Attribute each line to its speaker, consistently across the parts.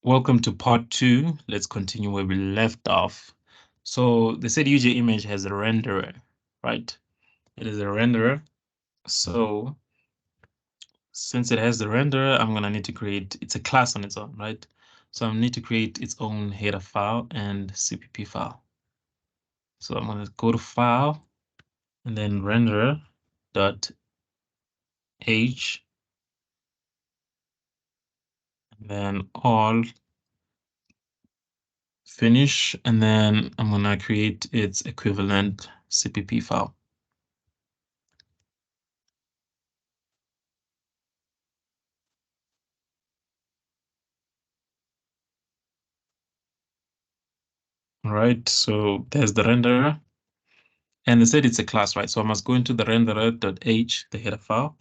Speaker 1: Welcome to part 2. Let's continue where we left off. So they said UJ image has a renderer, right? It is a renderer. So since it has the renderer, I'm gonna need to create, it's a class on its own, right? So I need to create its own header file and CPP file. So I'm gonna go to file and then renderer.h, and then all finish, and then I'm gonna create its equivalent CPP file. All right, so there's the renderer. And they said it's a class, right? So I must go into the renderer.h, the header file,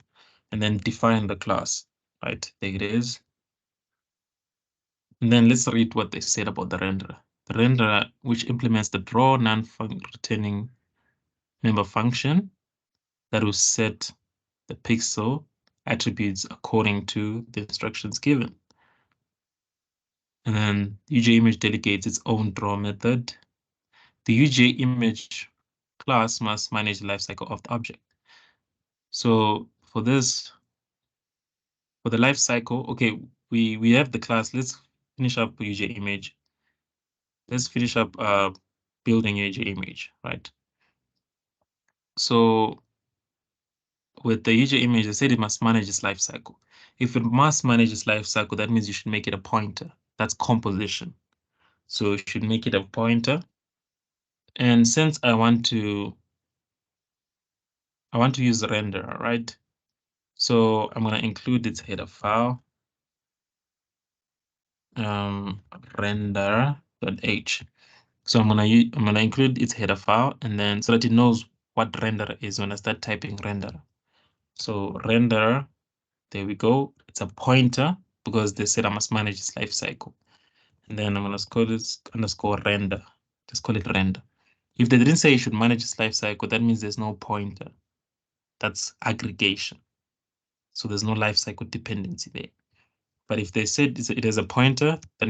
Speaker 1: and then define the class, right? There it is. And then let's read what they said about the renderer. The renderer, which implements the draw non-returning member function that will set the pixel attributes according to the instructions given. And then UJ image delegates its own draw method. The UJ image class must manage the lifecycle of the object. So for this, for the life cycle, okay, we have the class. Let's finish up UJ image. Let's finish up building UJ image, right? So with the UJ image, I said it must manage its life cycle. If it must manage its life cycle, that means you should make it a pointer. That's composition. So you should make it a pointer. And since I want to use the renderer, right? So I'm gonna include its header file, render.h. So I'm gonna include its header file, and then so that it knows what renderer is when I start typing renderer. So renderer, there we go. It's a pointer because they said I must manage its life cycle. And then I'm gonna call this underscore render. Just call it render. If they didn't say you should manage its life cycle, that means there's no pointer. That's aggregation. So there's no life cycle dependency there. But if they said it is a pointer, that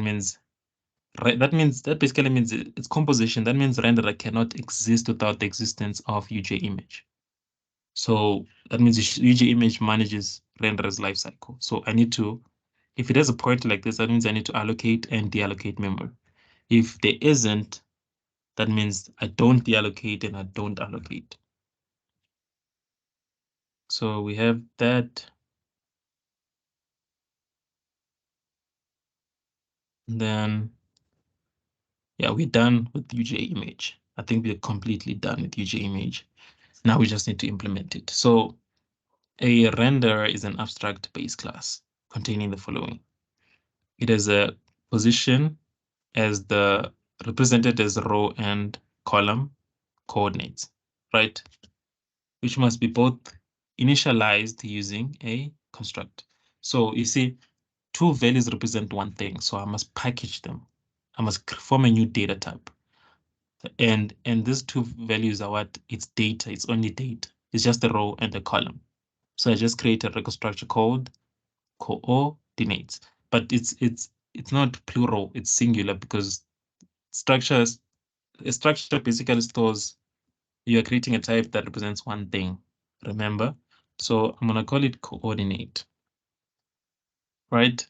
Speaker 1: basically means it's composition. That means renderer cannot exist without the existence of UJ image. So that means UJ image manages renderer's lifecycle. So I need to, if it has a pointer like this, that means I need to allocate and deallocate memory. If there isn't, that means I don't deallocate and I don't allocate. So we have that. And then, yeah, we're done with UJ image. I think we're completely done with UJ image. Now we just need to implement it. So a renderer is an abstract base class containing the following. It has a position as the represented as row and column coordinates, right? Which must be both initialized using a construct. So you see, two values represent one thing, so I must package them. I must form a new data type. And these two values are what? It's data, it's only data. It's just a row and a column. So I just create a record structure called coordinates, but it's not plural, it's singular because a structure basically stores, you are creating a type that represents one thing, remember? So I'm gonna call it coordinate, right?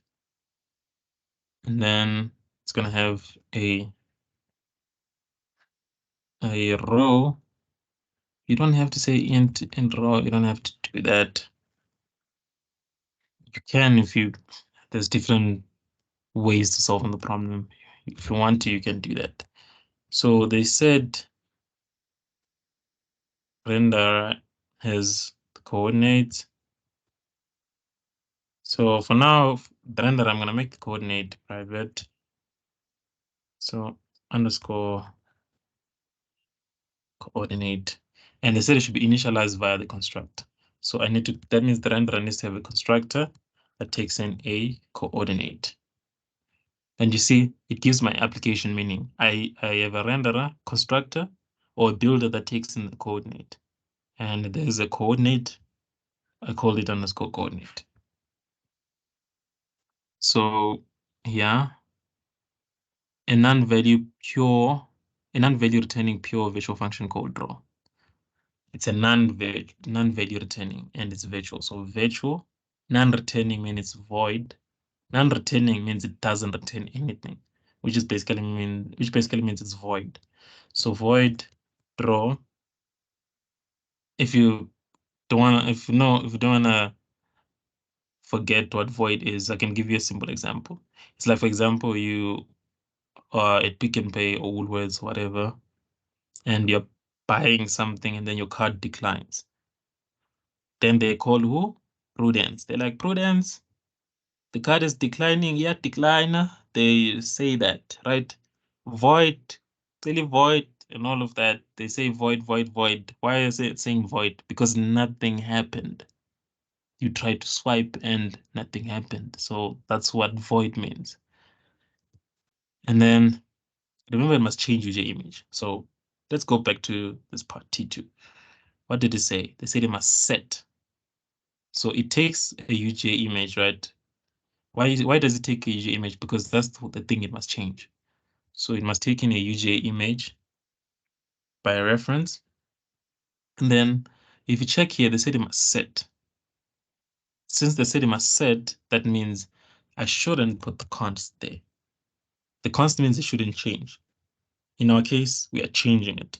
Speaker 1: And then it's gonna have a row. You don't have to say int row, you don't have to do that. You can if you, there's different ways to solve the problem. If you want to, you can do that. So they said render has the coordinates. So for now, the render, I'm gonna make the coordinate private. So underscore coordinate. And they said it should be initialized via the constructor. So I need to, that means the renderer needs to have a constructor that takes in a coordinate. And you see, it gives my application meaning. I have a renderer constructor or a builder that takes in the coordinate. And there's a coordinate, I call it underscore coordinate. So yeah, a non-value returning pure virtual function called draw. It's a non-value returning, and it's virtual. So virtual, non-returning means it's void. Non-returning means it doesn't return anything, which basically means it's void. So void draw. If you don't wanna forget what void is, I can give you a simple example. It's like, for example, you are at Pick n Pay or Woolworths, whatever, and you're buying something and then your card declines. Then they call who? Prudence. They're like, Prudence, the card is declining. Yeah, decliner. They say that, right? Void, really void, and all of that. They say void, void, void. Why is it saying void? Because nothing happened. You tried to swipe and nothing happened. So that's what void means. And then remember, it must change UJ image. So let's go back to this part T2. What did it say? They said it must set. So it takes a UJ image, right? Why does it take a UJ image? Because that's the thing it must change. So it must take in a UJ image by a reference. And then if you check here, they said it must set. Since they said it must set, that means I shouldn't put the const there. The const means it shouldn't change. In our case, we are changing it.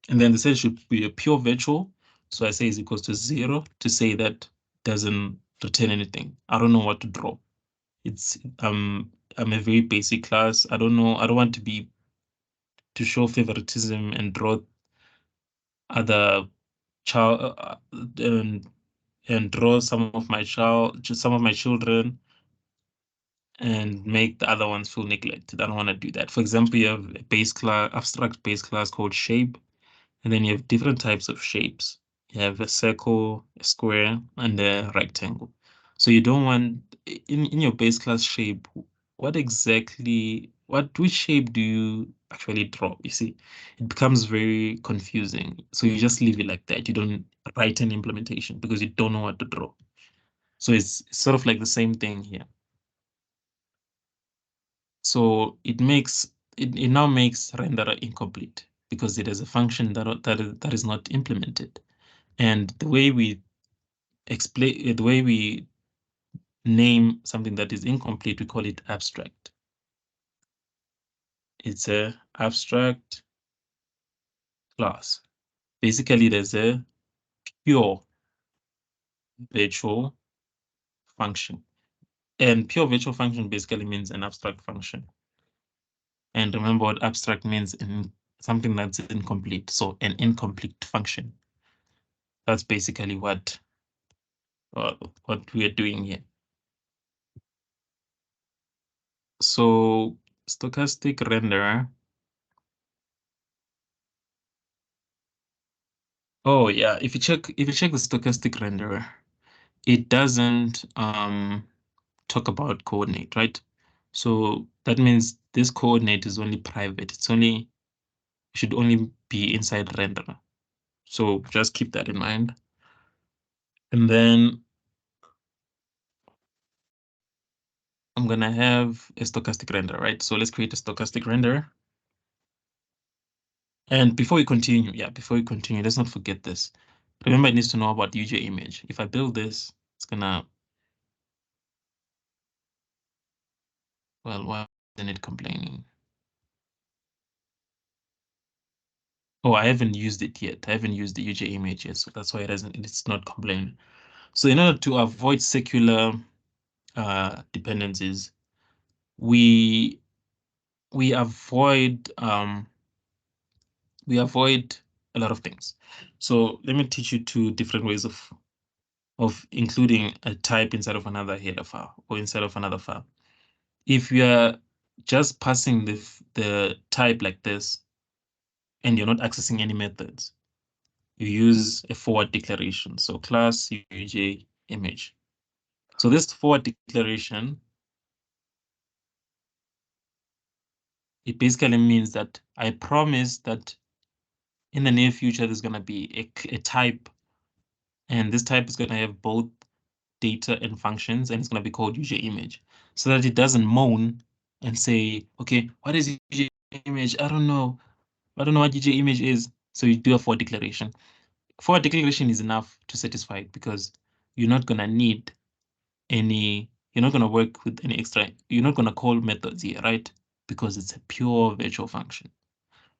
Speaker 1: And then they said it should be a pure virtual. So I say is equals to 0 to say that doesn't return anything. I don't know what to draw. It's I'm a very basic class. I don't know. I don't want to show favoritism and draw other child and draw some of my children and make the other ones feel neglected. I don't want to do that. For example, you have a base class, abstract base class called shape, and then you have different types of shapes. You have a circle, a square, and a rectangle. So you don't want in your base class shape, which shape do you actually draw? You see, it becomes very confusing. So you just leave it like that. You don't write an implementation because you don't know what to draw. So it's sort of like the same thing here. So it now makes renderer incomplete because it has a function that is not implemented. And the way we name something that is incomplete, we call it abstract. It's a abstract class. Basically, there's a pure virtual function. And pure virtual function basically means an abstract function. And remember what abstract means in something that's incomplete. So an incomplete function. That's basically what we are doing here. So stochastic renderer. Oh yeah, if you check the stochastic renderer, it doesn't talk about coordinate, right? So that means this coordinate is only private. Should only be inside renderer. So just keep that in mind. And then I'm gonna have a stochastic renderer, right? So let's create a stochastic renderer. And before we continue, let's not forget this. Remember, it needs to know about UJ image. If I build this, it's gonna, well, why isn't it complaining? Oh, I haven't used it yet. I haven't used the UJ image yet, so that's why it's not complaining. So in order to avoid secular dependencies, we avoid a lot of things. So let me teach you two different ways of including a type inside of another header file or inside of another file. If you are just passing the type like this and you're not accessing any methods, you use a forward declaration. So class UJ image. So this forward declaration, it basically means that I promise that in the near future, there's going to be a type, and this type is going to have both data and functions, and it's going to be called UJ image, so that it doesn't moan and say, okay, what is UJ image? I don't know. I don't know what UJ image is. So you do a for declaration. For declaration is enough to satisfy it because you're not gonna need any, you're not gonna work with any extra, you're not gonna call methods here, right? Because it's a pure virtual function.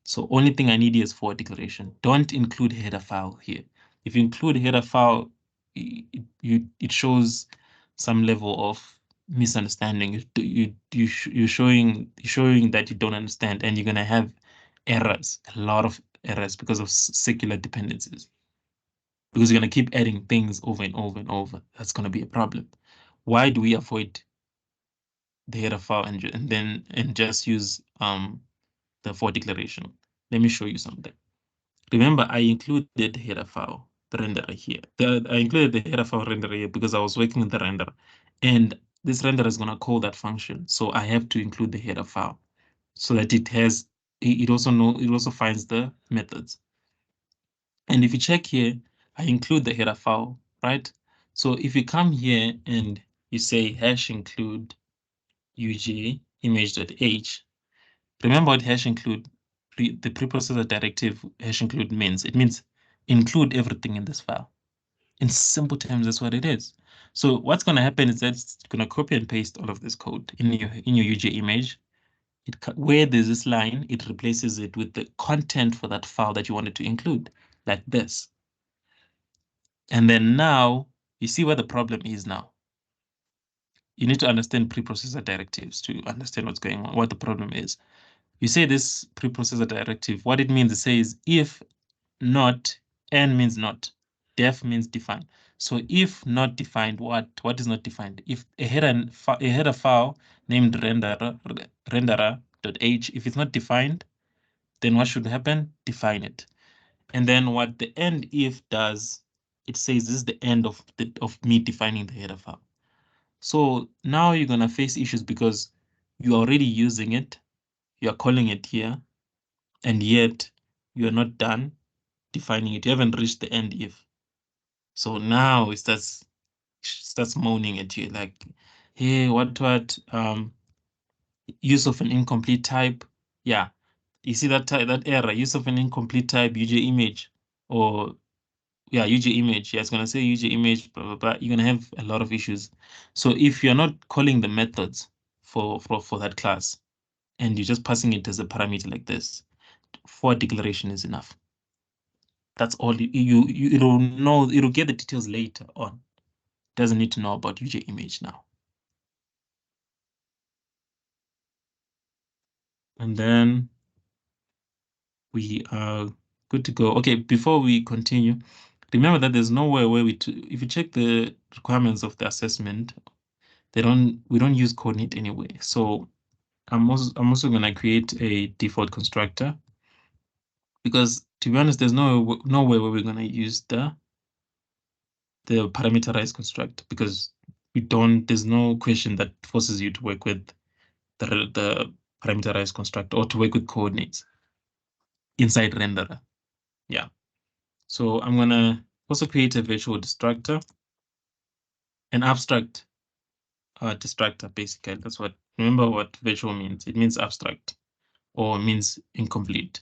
Speaker 1: So only thing I need is for declaration. Don't include header file here. If you include header file, it shows some level of misunderstanding. You're showing that you don't understand, and you're gonna have errors, a lot of errors because of secular dependencies. Because you're gonna keep adding things over and over and over. That's gonna be a problem. Why do we avoid the header file and just use the for declaration? Let me show you something. Remember, I included the header file, the renderer here. I included the header file renderer here because I was working with the renderer. And this renderer is going to call that function. So I have to include the header file so that it also finds the methods. And if you check here, I include the header file, right? So if you come here and you say hash include uj image.h, remember what hash include, the preprocessor directive hash include means. It means include everything in this file. In simple terms, that's what it is. So what's going to happen is that it's going to copy and paste all of this code in your UJ image. Where there's this line, it replaces it with the content for that file that you wanted to include, like this. And then now you see what the problem is now. You need to understand preprocessor directives to understand what's going on, what the problem is. You say this preprocessor directive, what it means, it says if not, n means not, def means defined. So if not defined, what is not defined? If a header file named renderer.h, if it's not defined, then what should happen? Define it. And then what the end if does, it says this is the end of me defining the header file. So now you're gonna face issues because you're already using it, you're calling it here, and yet you're not done defining it. You haven't reached the end if. So now it starts moaning at you like, hey, what use of an incomplete type. Yeah, you see that error, use of an incomplete type, UJ image, or yeah, UJ image. Yeah, it's gonna say UJ image, blah blah blah. You're gonna have a lot of issues. So if you're not calling the methods for that class, and you're just passing it as a parameter like this, for declaration is enough. That's all it'll get the details later on. Doesn't need to know about UJ image now. And then we are good to go. Okay, before we continue, remember that there's nowhere where if you check the requirements of the assessment, we don't use coordinate anyway. So I'm also gonna create a default constructor because to be honest, there's nowhere where we're gonna use the parameterized construct because there's no question that forces you to work with the parameterized construct or to work with coordinates inside renderer. Yeah. So I'm gonna also create a virtual destructor, an abstract destructor, basically. Remember what virtual means. It means abstract or means incomplete.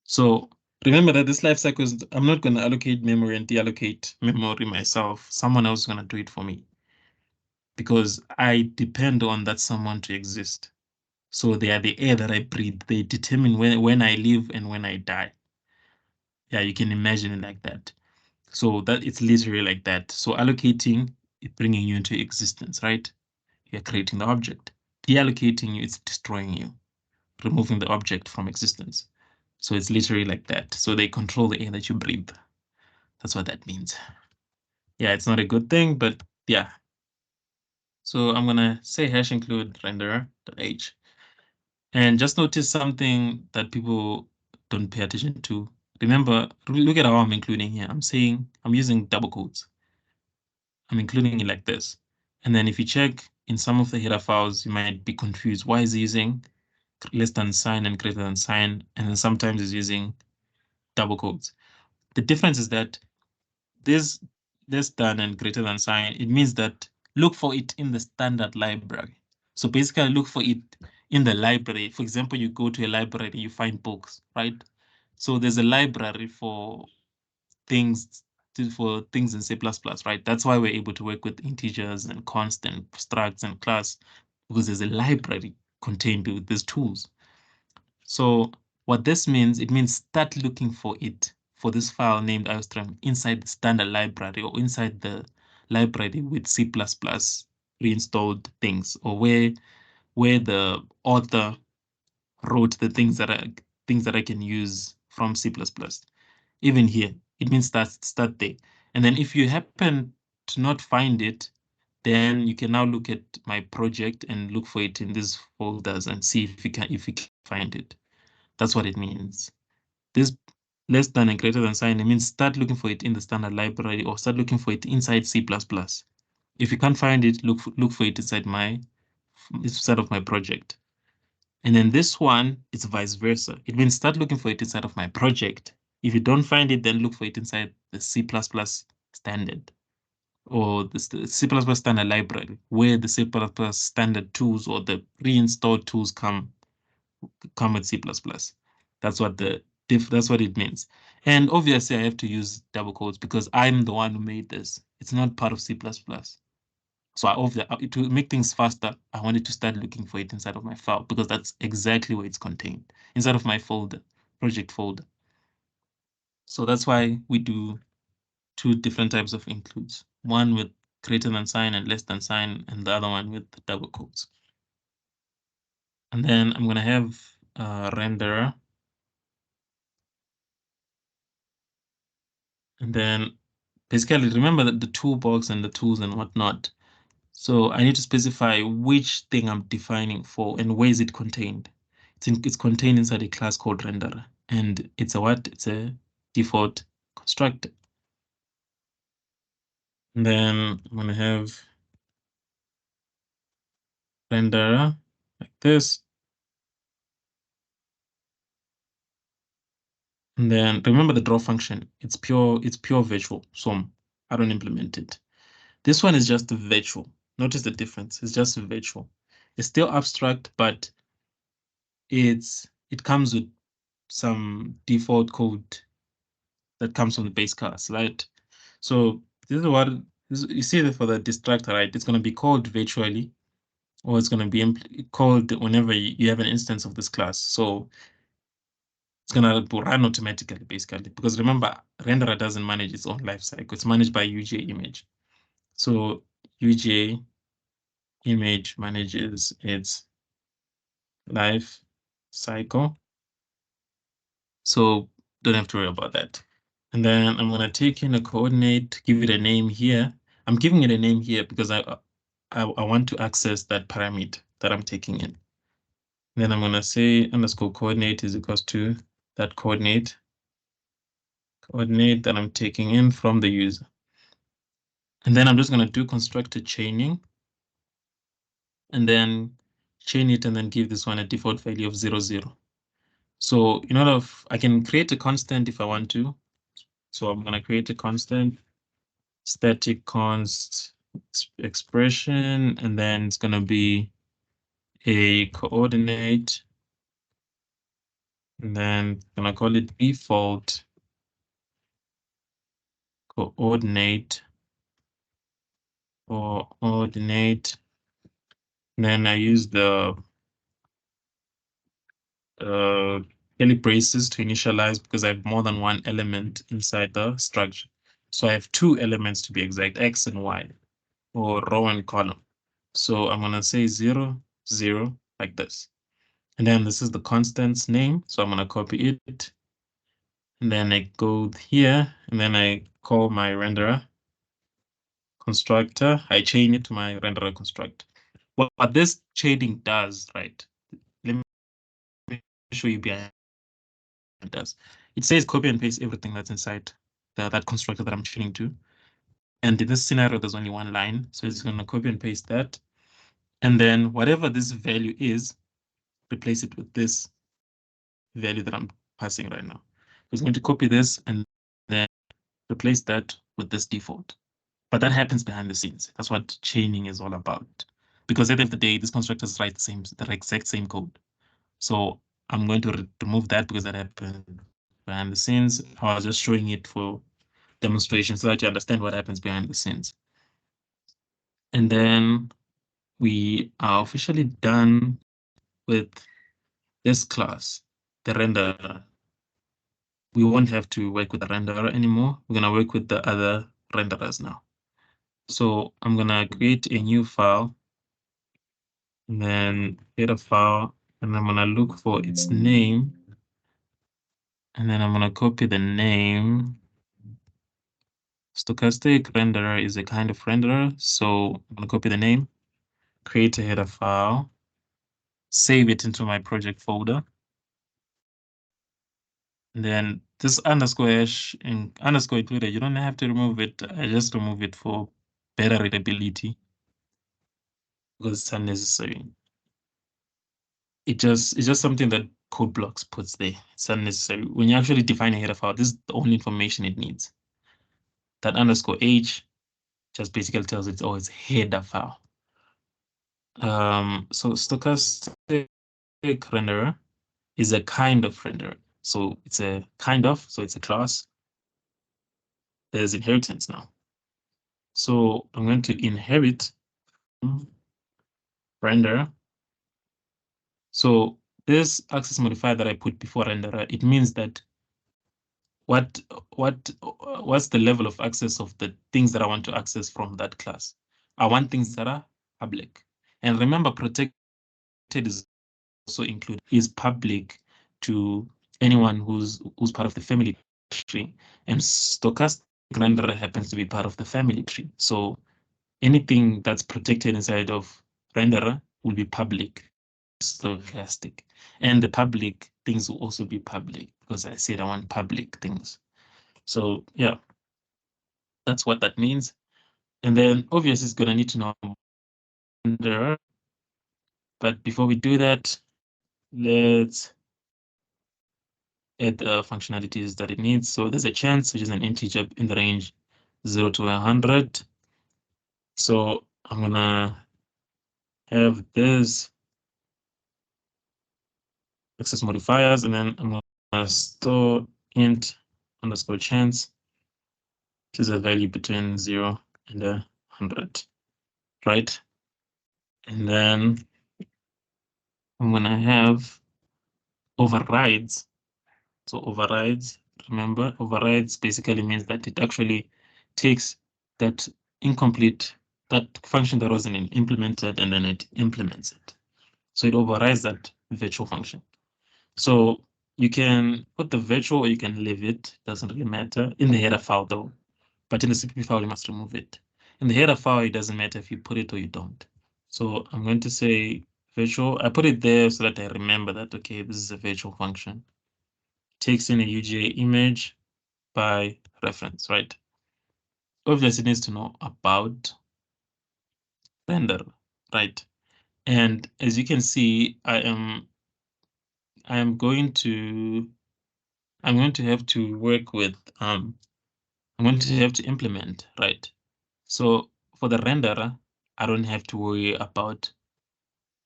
Speaker 1: So remember that this life cycle is, I'm not gonna allocate memory and deallocate memory myself. Someone else is gonna do it for me because I depend on that someone to exist. So they are the air that I breathe. They determine when I live and when I die. Yeah, you can imagine it like that. So that it's literally like that. So allocating is bringing you into existence, right? You're creating the object. Deallocating you, it's destroying you, removing the object from existence. So it's literally like that. So they control the air that you breathe. That's what that means. Yeah, it's not a good thing, but yeah. So I'm gonna say hash include renderer.h. And just notice something that people don't pay attention to. Remember, look at how I'm including here. I'm using double quotes. I'm including it like this. And then if you check in some of the header files, you might be confused. Why is he using less than sign and greater than sign? And then sometimes it's using double quotes. The difference is that this less than and greater than sign, it means that look for it in the standard library. So basically look for it in the library. For example, you go to a library, you find books, right? So there's a library for things in C++, right? That's why we're able to work with integers and constant, structs and class, because there's a library contained with these tools. So what this means, it means start looking for it, for this file named iostream inside the standard library or inside the library with C++ reinstalled things, or where the author wrote the things that I can use from C++. Even here, it means start there. And then if you happen to not find it, then you can now look at my project and look for it in these folders and see if you can find it. That's what it means. This less than and greater than sign, it means start looking for it in the standard library or start looking for it inside C++. If you can't find it, look for it inside of my project. And then this one, it's vice versa. It means start looking for it inside of my project. If you don't find it, then look for it inside the C++ standard or the C++ standard library, where the C++ standard tools or the pre-installed tools come with C++. That's what that's what it means. And obviously I have to use double quotes because I'm the one who made this. It's not part of C++. So to make things faster, I wanted to start looking for it inside of my file because that's exactly where it's contained, inside of my folder, project folder. So that's why we do two different types of includes, one with greater than sign and less than sign, and the other one with the double quotes. And then I'm going to have a renderer. And then basically remember that the toolbox and the tools and whatnot. So I need to specify which thing I'm defining for and where is it contained. It's contained inside a class called renderer, and it's a what? It's a default constructor. And then I'm gonna have renderer like this. And then remember the draw function. It's pure virtual, so I don't implement it. This one is just virtual. Notice the difference. It's just virtual. It's still abstract, but it comes with some default code that comes from the base class, right? So this is what you see that for the distractor, right? It's going to be called virtually, or it's going to be called whenever you have an instance of this class. So it's going to run automatically, basically, because remember, renderer doesn't manage its own life cycle. It's managed by UJ image. So UJ image manages its life cycle. So don't have to worry about that. And then I'm going to take in a coordinate, give it a name here. I'm giving it a name here because I want to access that parameter that I'm taking in. And then I'm going to say underscore coordinate is equals to that coordinate that I'm taking in from the user. And then I'm just going to do constructor chaining and then chain it and then give this one a default value of 0, 0. So in order of, I can create a constant if I want to. So I'm going to create a constant, static const expression, and then it's going to be a coordinate, and then I'm going to call it default coordinate or ordinate. Then I use the curly braces to initialize because I have more than one element inside the structure. So I have two elements to be exact, X and Y, or row and column. So I'm going to say 0, 0 like this. And then this is the constant's name. So I'm going to copy it. And then I go here and then I call my renderer constructor. I chain it to my renderer constructor. What this chaining does, right? Let me show you behind it does. It says copy and paste everything that's inside that constructor that I'm chaining to. And in this scenario, there's only one line. So it's going to copy and paste that. And then whatever this value is, replace it with this value that I'm passing right now. It's going to copy this and then replace that with this default. But that happens behind the scenes. That's what chaining is all about. because at the end of the day, these constructors write the exact same code. So I'm going to remove that because that happened behind the scenes. I was just showing it for demonstration so that you understand what happens behind the scenes. And then we are officially done with this class, the renderer. We won't have to work with the renderer anymore. We're gonna work with the other renderers now. So I'm gonna create a new file and then create a file, and I'm gonna look for its name. And then I'm gonna copy the name. Stochastic renderer is a kind of renderer. So I'm gonna copy the name, create a header file, save it into my project folder. And then this underscore hash and underscore included, you don't have to remove it. I just remove it for better readability because it's unnecessary. It's just something that code blocks puts there. It's unnecessary. When you actually define a header file, this is the only information it needs. That underscore h just basically tells it, oh, it's header file. So stochastic renderer is a kind of renderer. So it's a kind of, so it's a class. There's inheritance now. So I'm going to inherit render. So this access modifier that I put before renderer, it means that what's the level of access of the things that I want to access from that class? I want things that are public. And remember, protected is also included, is public to anyone who's part of the family tree. And stochastic renderer happens to be part of the family tree. So anything that's protected inside of renderer will be public, stochastic. And the public things will also be public because I said I want public things. So yeah, that's what that means. And then obviously it's gonna need to know renderer. But before we do that, let's add the functionalities that it needs. So there's a chance, which is an integer in the range 0 to 100. So I'm gonna have this access modifiers, and then I'm gonna store int underscore chance, which is a value between 0 and 100, right? And then I'm gonna have overrides. So overrides, remember, overrides basically means that it actually takes that incomplete, that function that wasn't implemented, and then it implements it. So it overrides that virtual function. So you can put the virtual or you can leave it, doesn't really matter, in the header file though. But in the CPP file, you must remove it. In the header file, it doesn't matter if you put it or you don't. So I'm going to say virtual. I put it there so that I remember that, okay, this is a virtual function. Takes in a UGA image by reference, right? Obviously, it needs to know about render, right? And as you can see, I'm going to have to work with I'm going to have to implement, right? So for the renderer, I don't have to worry about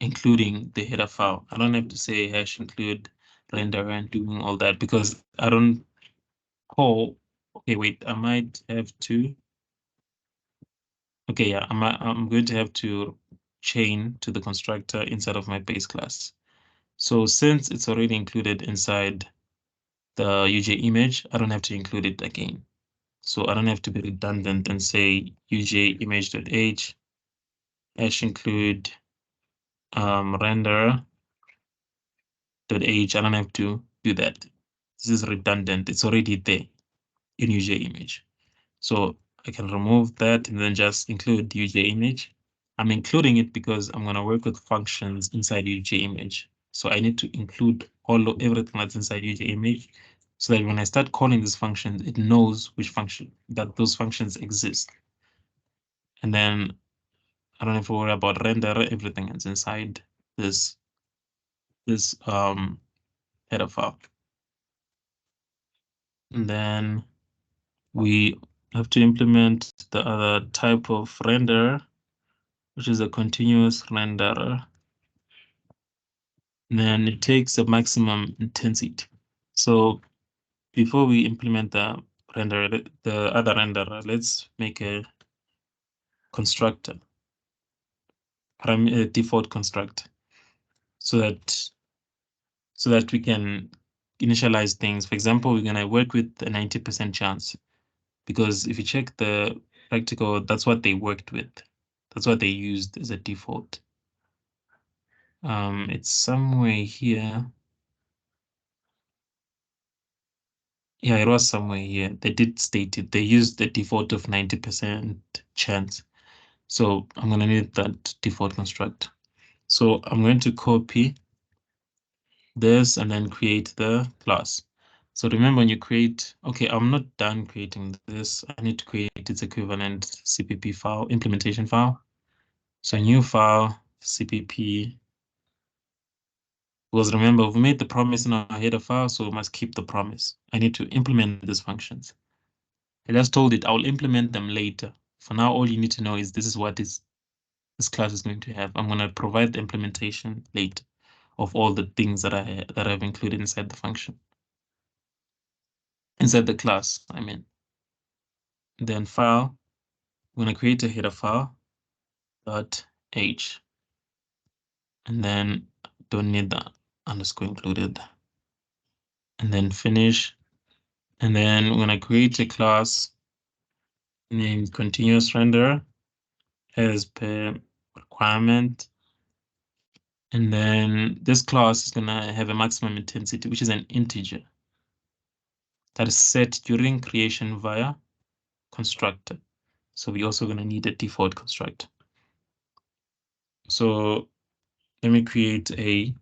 Speaker 1: including the header file. I don't have to say hash include renderer and doing all that because I don't call. Okay, wait, I might have to. Okay, yeah, I'm going to have to chain to the constructor inside of my base class. So since it's already included inside the UJ image, I don't have to include it again. So I don't have to be redundant and say UJ image.h hash include renderer.h. I don't have to do that. This is redundant. It's already there in UJ image. So I can remove that and then just include UJ image. I'm including it because I'm going to work with functions inside UJ image. So I need to include everything that's inside UJ image so that when I start calling these functions, it knows which function that those functions exist. And then I don't have to worry about render. Everything is inside this header file. And then we have to implement the other type of render, which is a continuous renderer. And then it takes a maximum intensity. So before we implement the renderer, the other renderer, let's make a constructor, a default constructor, so that we can initialize things. For example, we're gonna work with a 90% chance, because if you check the practical, that's what they worked with. That's what they used as a default. It's somewhere here. Yeah, it was somewhere here. They did state it. They used the default of 90% chance. So I'm gonna need that default construct. So I'm going to copy this and then create the class. So remember, when you create, okay, I'm not done creating this. I need to create its equivalent CPP file, implementation file. So new file, CPP. Because remember, we've made the promise in our header file, so we must keep the promise. I need to implement these functions. I just told it I'll implement them later. For now, all you need to know is this is what this class is going to have. I'm going to provide the implementation later of all the things that I've included inside the function. Inside the class, I mean. Then file, I'm going to create a header file .h, and then don't need the underscore included. And then finish. And then we're going to create a class named continuous renderer as per requirement. And then this class is gonna have a maximum intensity, which is an integer that is set during creation via constructor. So we're also gonna need a default constructor. So let me create a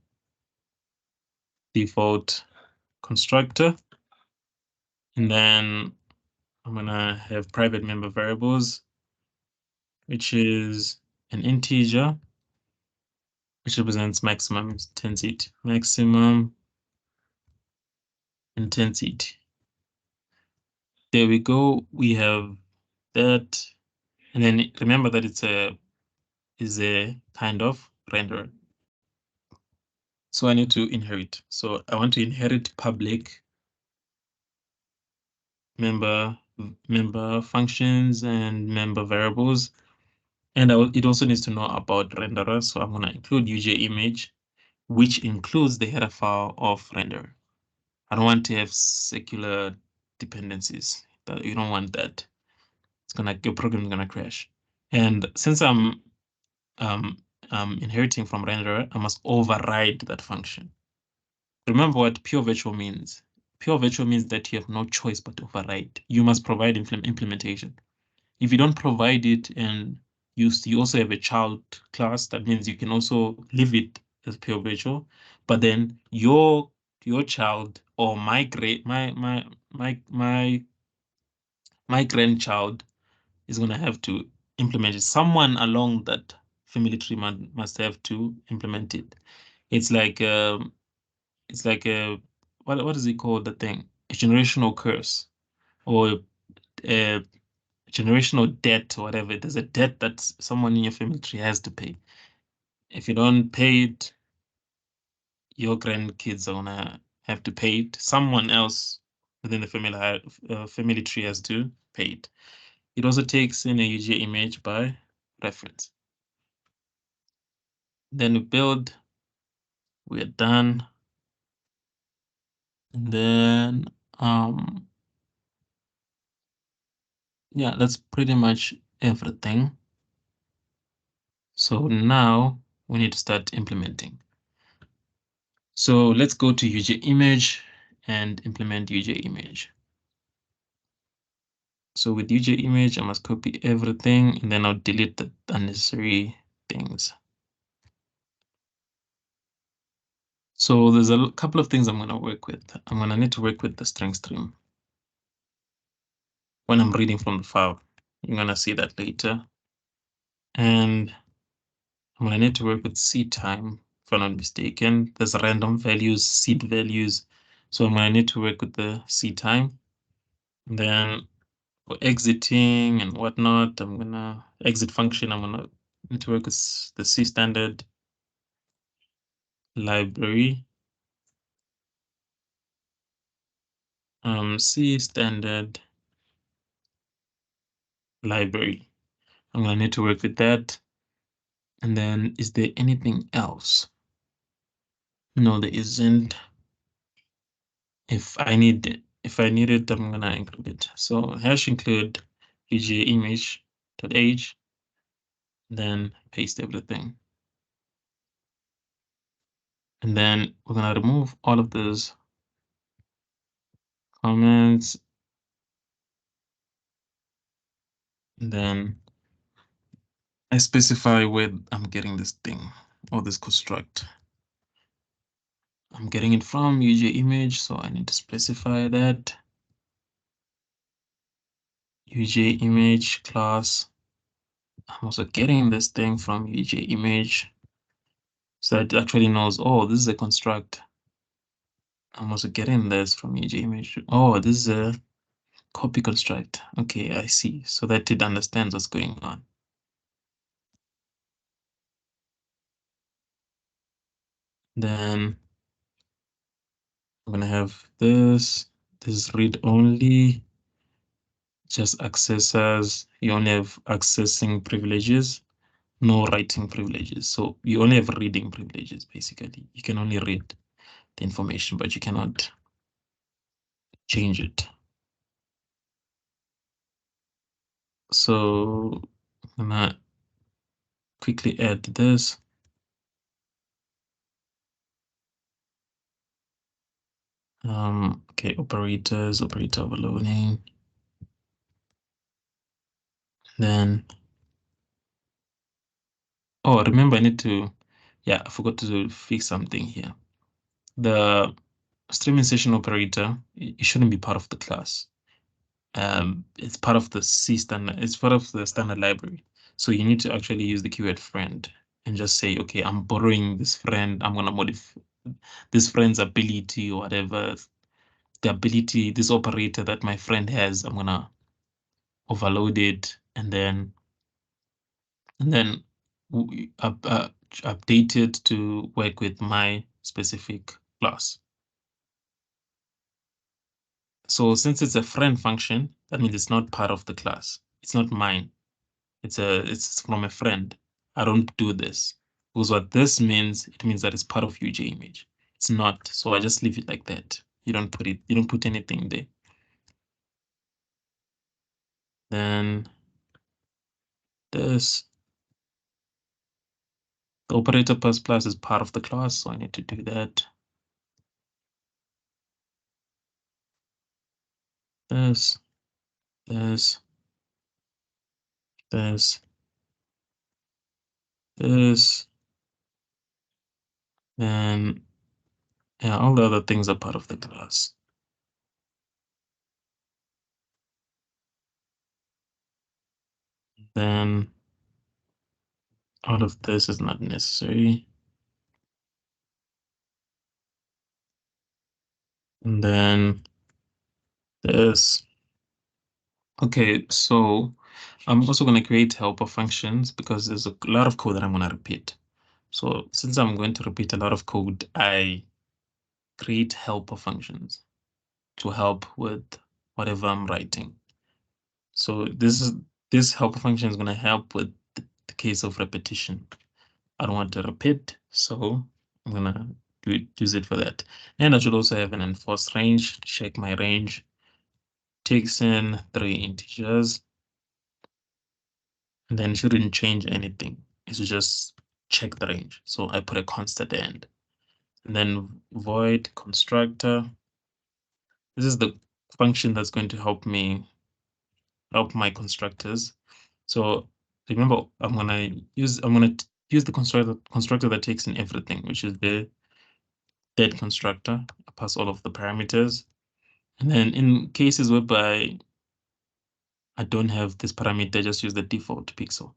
Speaker 1: default constructor, and then I'm gonna have private member variables, which is an integer, which represents maximum intensity. Maximum intensity. There we go. We have that, and then remember that it's a kind of renderer. So I need to inherit. So I want to inherit public member functions and member variables. And it also needs to know about renderer. So I'm gonna include UJ image, which includes the header file of renderer. I don't want to have secular dependencies. You don't want that. Your program is gonna crash. And since I'm inheriting from renderer, I must override that function. Remember what pure virtual means. Pure virtual means that you have no choice but to override. You must provide implementation. If you don't provide it and you also have a child class, that means you can also leave it as pure virtual, but then your child or my grandchild is going to have to implement it. Someone along that family tree must have to implement it. It's like a what is it called, the thing? A generational curse or a generational debt or whatever. There's a debt that someone in your family tree has to pay. If you don't pay it, your grandkids are gonna have to pay it. Someone else within the family tree has to pay it. It also takes in a UJ image by reference. Then we build, we're done. And then, yeah, that's pretty much everything. So now we need to start implementing. So let's go to UJ image and implement UJ image. So with UJ image, I must copy everything and then I'll delete the unnecessary things. So there's a couple of things I'm going to work with. I'm going to need to work with the string stream when I'm reading from the file. You're going to see that later. And I'm going to need to work with seed time, if I'm not mistaken. There's random values, seed values. So I'm going to need to work with the seed time. And then for exiting and whatnot, I'm going to exit function. I'm going to need to work with the C standard library. C standard library. I'm gonna need to work with that. And then is there anything else? No, there isn't. If I need it, I'm gonna include it. So hash include UGA image.age, then paste everything. And then we're gonna remove all of those comments. And then I specify where I'm getting this thing or this construct. I'm getting it from UGA image, so I need to specify that. UGA image class. I'm also getting this thing from UGA image. So it actually knows, oh, this is a construct. I'm also getting this from UGA image. Oh, this is a copy construct. Okay, I see. So that it understands what's going on. Then I'm gonna have this is read only, just accessors. You only have accessing privileges, no writing privileges. So you only have reading privileges, basically. You can only read the information, but you cannot change it. So I'm gonna quickly add this. Okay, operators, operator overloading. Then, oh, remember I need to, yeah, I forgot to fix something here. The stream insertion operator, it shouldn't be part of the class. It's part of the C standard, it's part of the standard library. So you need to actually use the keyword friend and just say, okay, I'm borrowing this friend, I'm gonna modify this friend's ability or whatever, the ability, this operator that my friend has, I'm gonna overload it and then update it to work with my specific class. So since it's a friend function, that means it's not part of the class. It's not mine. It's from a friend. I don't do this. Because what this means, it means that it's part of UJ image. It's not. So I just leave it like that. You don't put anything there. Then this, the operator plus plus is part of the class, so I need to do that. This, this, this, this, and yeah, all the other things are part of the class. Then all of this is not necessary. And then this. Okay, so I'm also going to create helper functions because there's a lot of code that I'm going to repeat. So since I'm going to repeat a lot of code, I create helper functions to help with whatever I'm writing. So this helper function is going to help with the case of repetition. I don't want to repeat, so I'm gonna use it for that. And I should also have an enforce range, check my range, takes in 3 integers, and then shouldn't change anything. It should just check the range. So I put a const at the end. And then void constructor. This is the function that's going to help my constructors. So remember, I'm gonna use the constructor that takes in everything, which is the dead constructor. I pass all of the parameters. And then in cases whereby I don't have this parameter, just use the default pixel.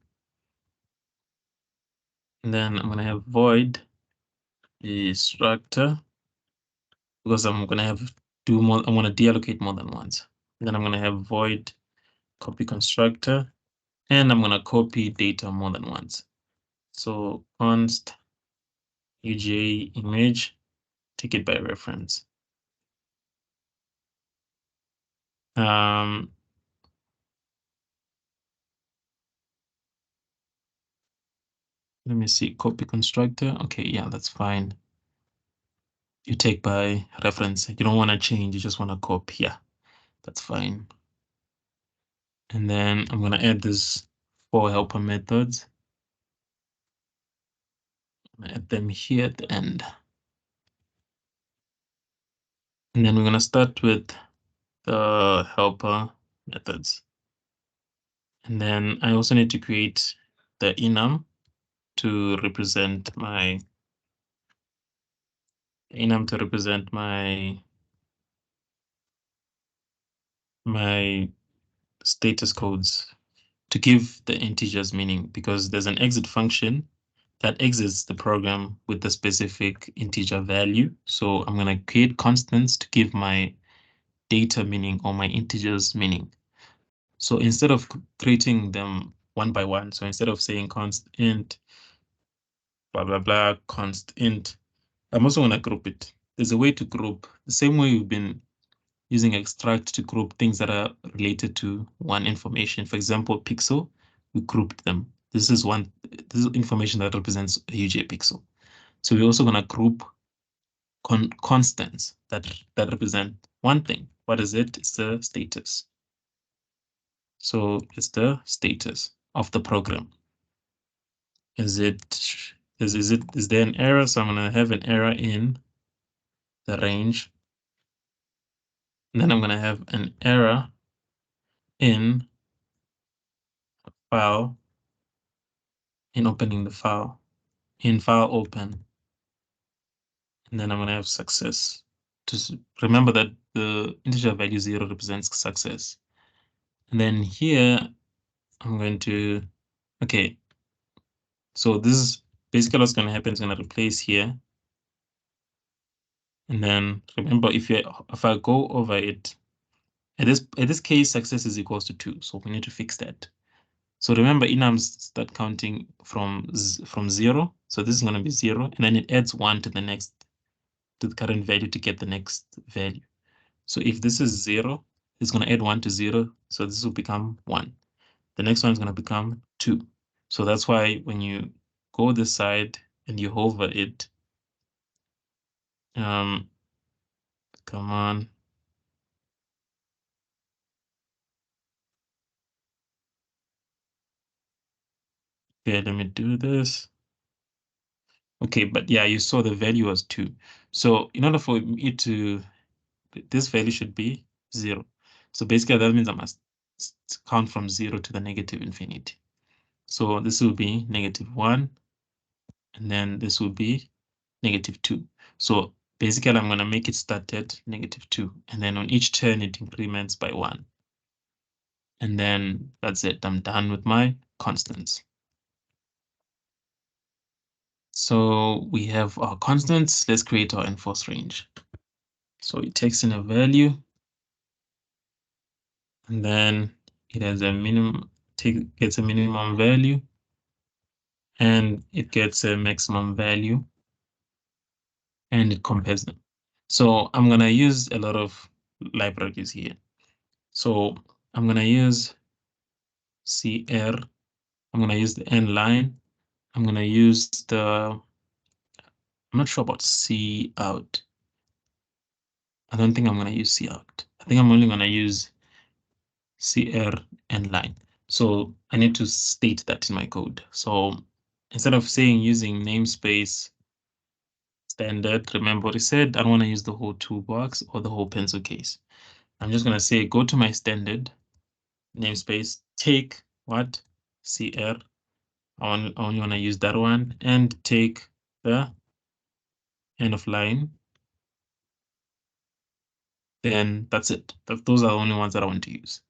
Speaker 1: And then I'm gonna have void structure because I'm gonna have I'm gonna deallocate more than once. And then I'm gonna have void copy constructor, and I'm gonna copy data more than once. So const UJ image, take it by reference. Let me see, copy constructor. Okay, yeah, that's fine. You take by reference. You don't want to change, you just want to copy. Yeah, that's fine. And then I'm going to add this 4 helper methods. I'm going to add them here at the end. And then we're going to start with the helper methods. And then I also need to create the enum to represent my my status codes to give the integers meaning, because there's an exit function that exits the program with the specific integer value. So I'm going to create constants to give my data meaning or my integers meaning. So instead of creating them one by one, so instead of saying const int, blah, blah, blah, const int, I'm also going to group it. There's a way to group the same way we've been using extract to group things that are related to one information. For example, pixel, we grouped them. This is information that represents a UJ pixel. So we're also going to group constants that represent one thing. What is it? It's the status. So it's the status of the program. Is there an error? So I'm going to have an error in the range. And then I'm going to have an error in file, in opening the file, in file open. And then I'm going to have success. Just remember that the integer value 0 represents success. And then here I'm going to, okay. So this is basically what's going to happen. It's going to replace here. And then remember, if I go over it, at this case, success is equals to 2. So we need to fix that. So remember, enums start counting from 0. So this is going to be 0, and then it adds 1 to the current value to get the next value. So if this is 0, it's going to add 1 to 0. So this will become 1. The next one is going to become 2. So that's why when you go this side and you hover it, come on. Okay, let me do this. Okay, but yeah, you saw the value was 2. So in order for it to, this value should be 0. So basically that means I must count from 0 to the negative infinity. So this will be -1, and then this will be -2. So basically I'm going to make it start at -2, and then on each turn it increments by 1. And then that's it. I'm done with my constants. So we have our constants. Let's create our enforce range. So it takes in a value, and then it has a minimum, gets a minimum value, and it gets a maximum value, and it compares them. So I'm going to use a lot of libraries here. So I'm going to use CR. I'm going to use the end line. I'm going to use I'm not sure about C out. I don't think I'm going to use C out. I think I'm only going to use CR end line. So I need to state that in my code. So instead of saying using namespace standard, remember what I said, I don't want to use the whole toolbox or the whole pencil case. I'm just going to say, go to my standard namespace, take what? CR. I only want to use that one, and take the end of line. Then that's it. Those are the only ones that I want to use.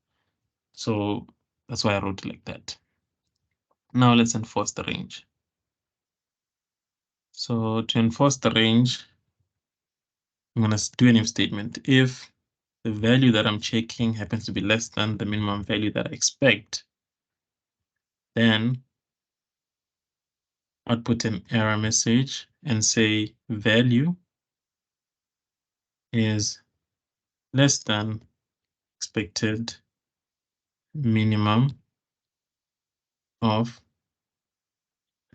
Speaker 1: So that's why I wrote it like that. Now let's enforce the range. So to enforce the range, I'm going to do an if statement. If the value that I'm checking happens to be less than the minimum value that I expect, then output an error message and say value is less than expected minimum of,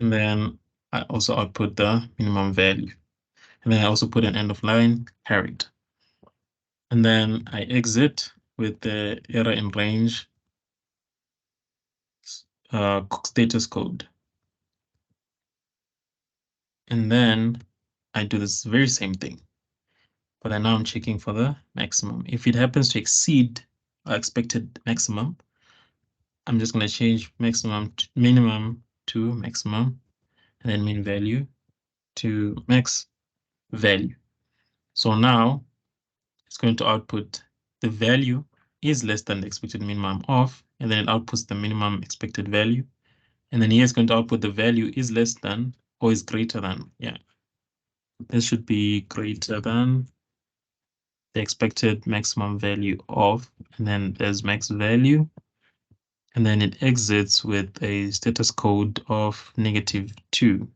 Speaker 1: and then I also output the minimum value. And then I also put an end of line carried. And then I exit with the error in range status code. And then I do this very same thing, but now I'm checking for the maximum. If it happens to exceed our expected maximum, I'm just going to change minimum to maximum, and then min value to max value. So now it's going to output the value is less than the expected minimum of, and then it outputs the minimum expected value. And then here it's going to output the value is less than or is greater than. Yeah, this should be greater than the expected maximum value of, and then there's max value. And then it exits with a status code of -2.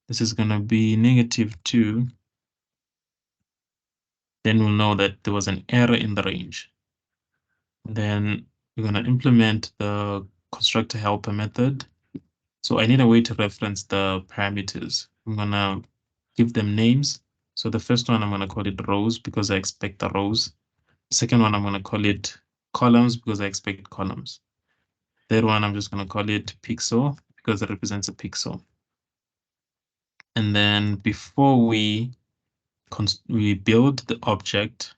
Speaker 1: This is going to be -2. Then we'll know that there was an error in the range. Then we're going to implement the constructor helper method. So I need a way to reference the parameters. I'm going to give them names. So the first one, I'm going to call it rows because I expect the rows. The second one, I'm going to call it columns because I expect columns. Third one, I'm just going to call it pixel because it represents a pixel. And then before we build the object,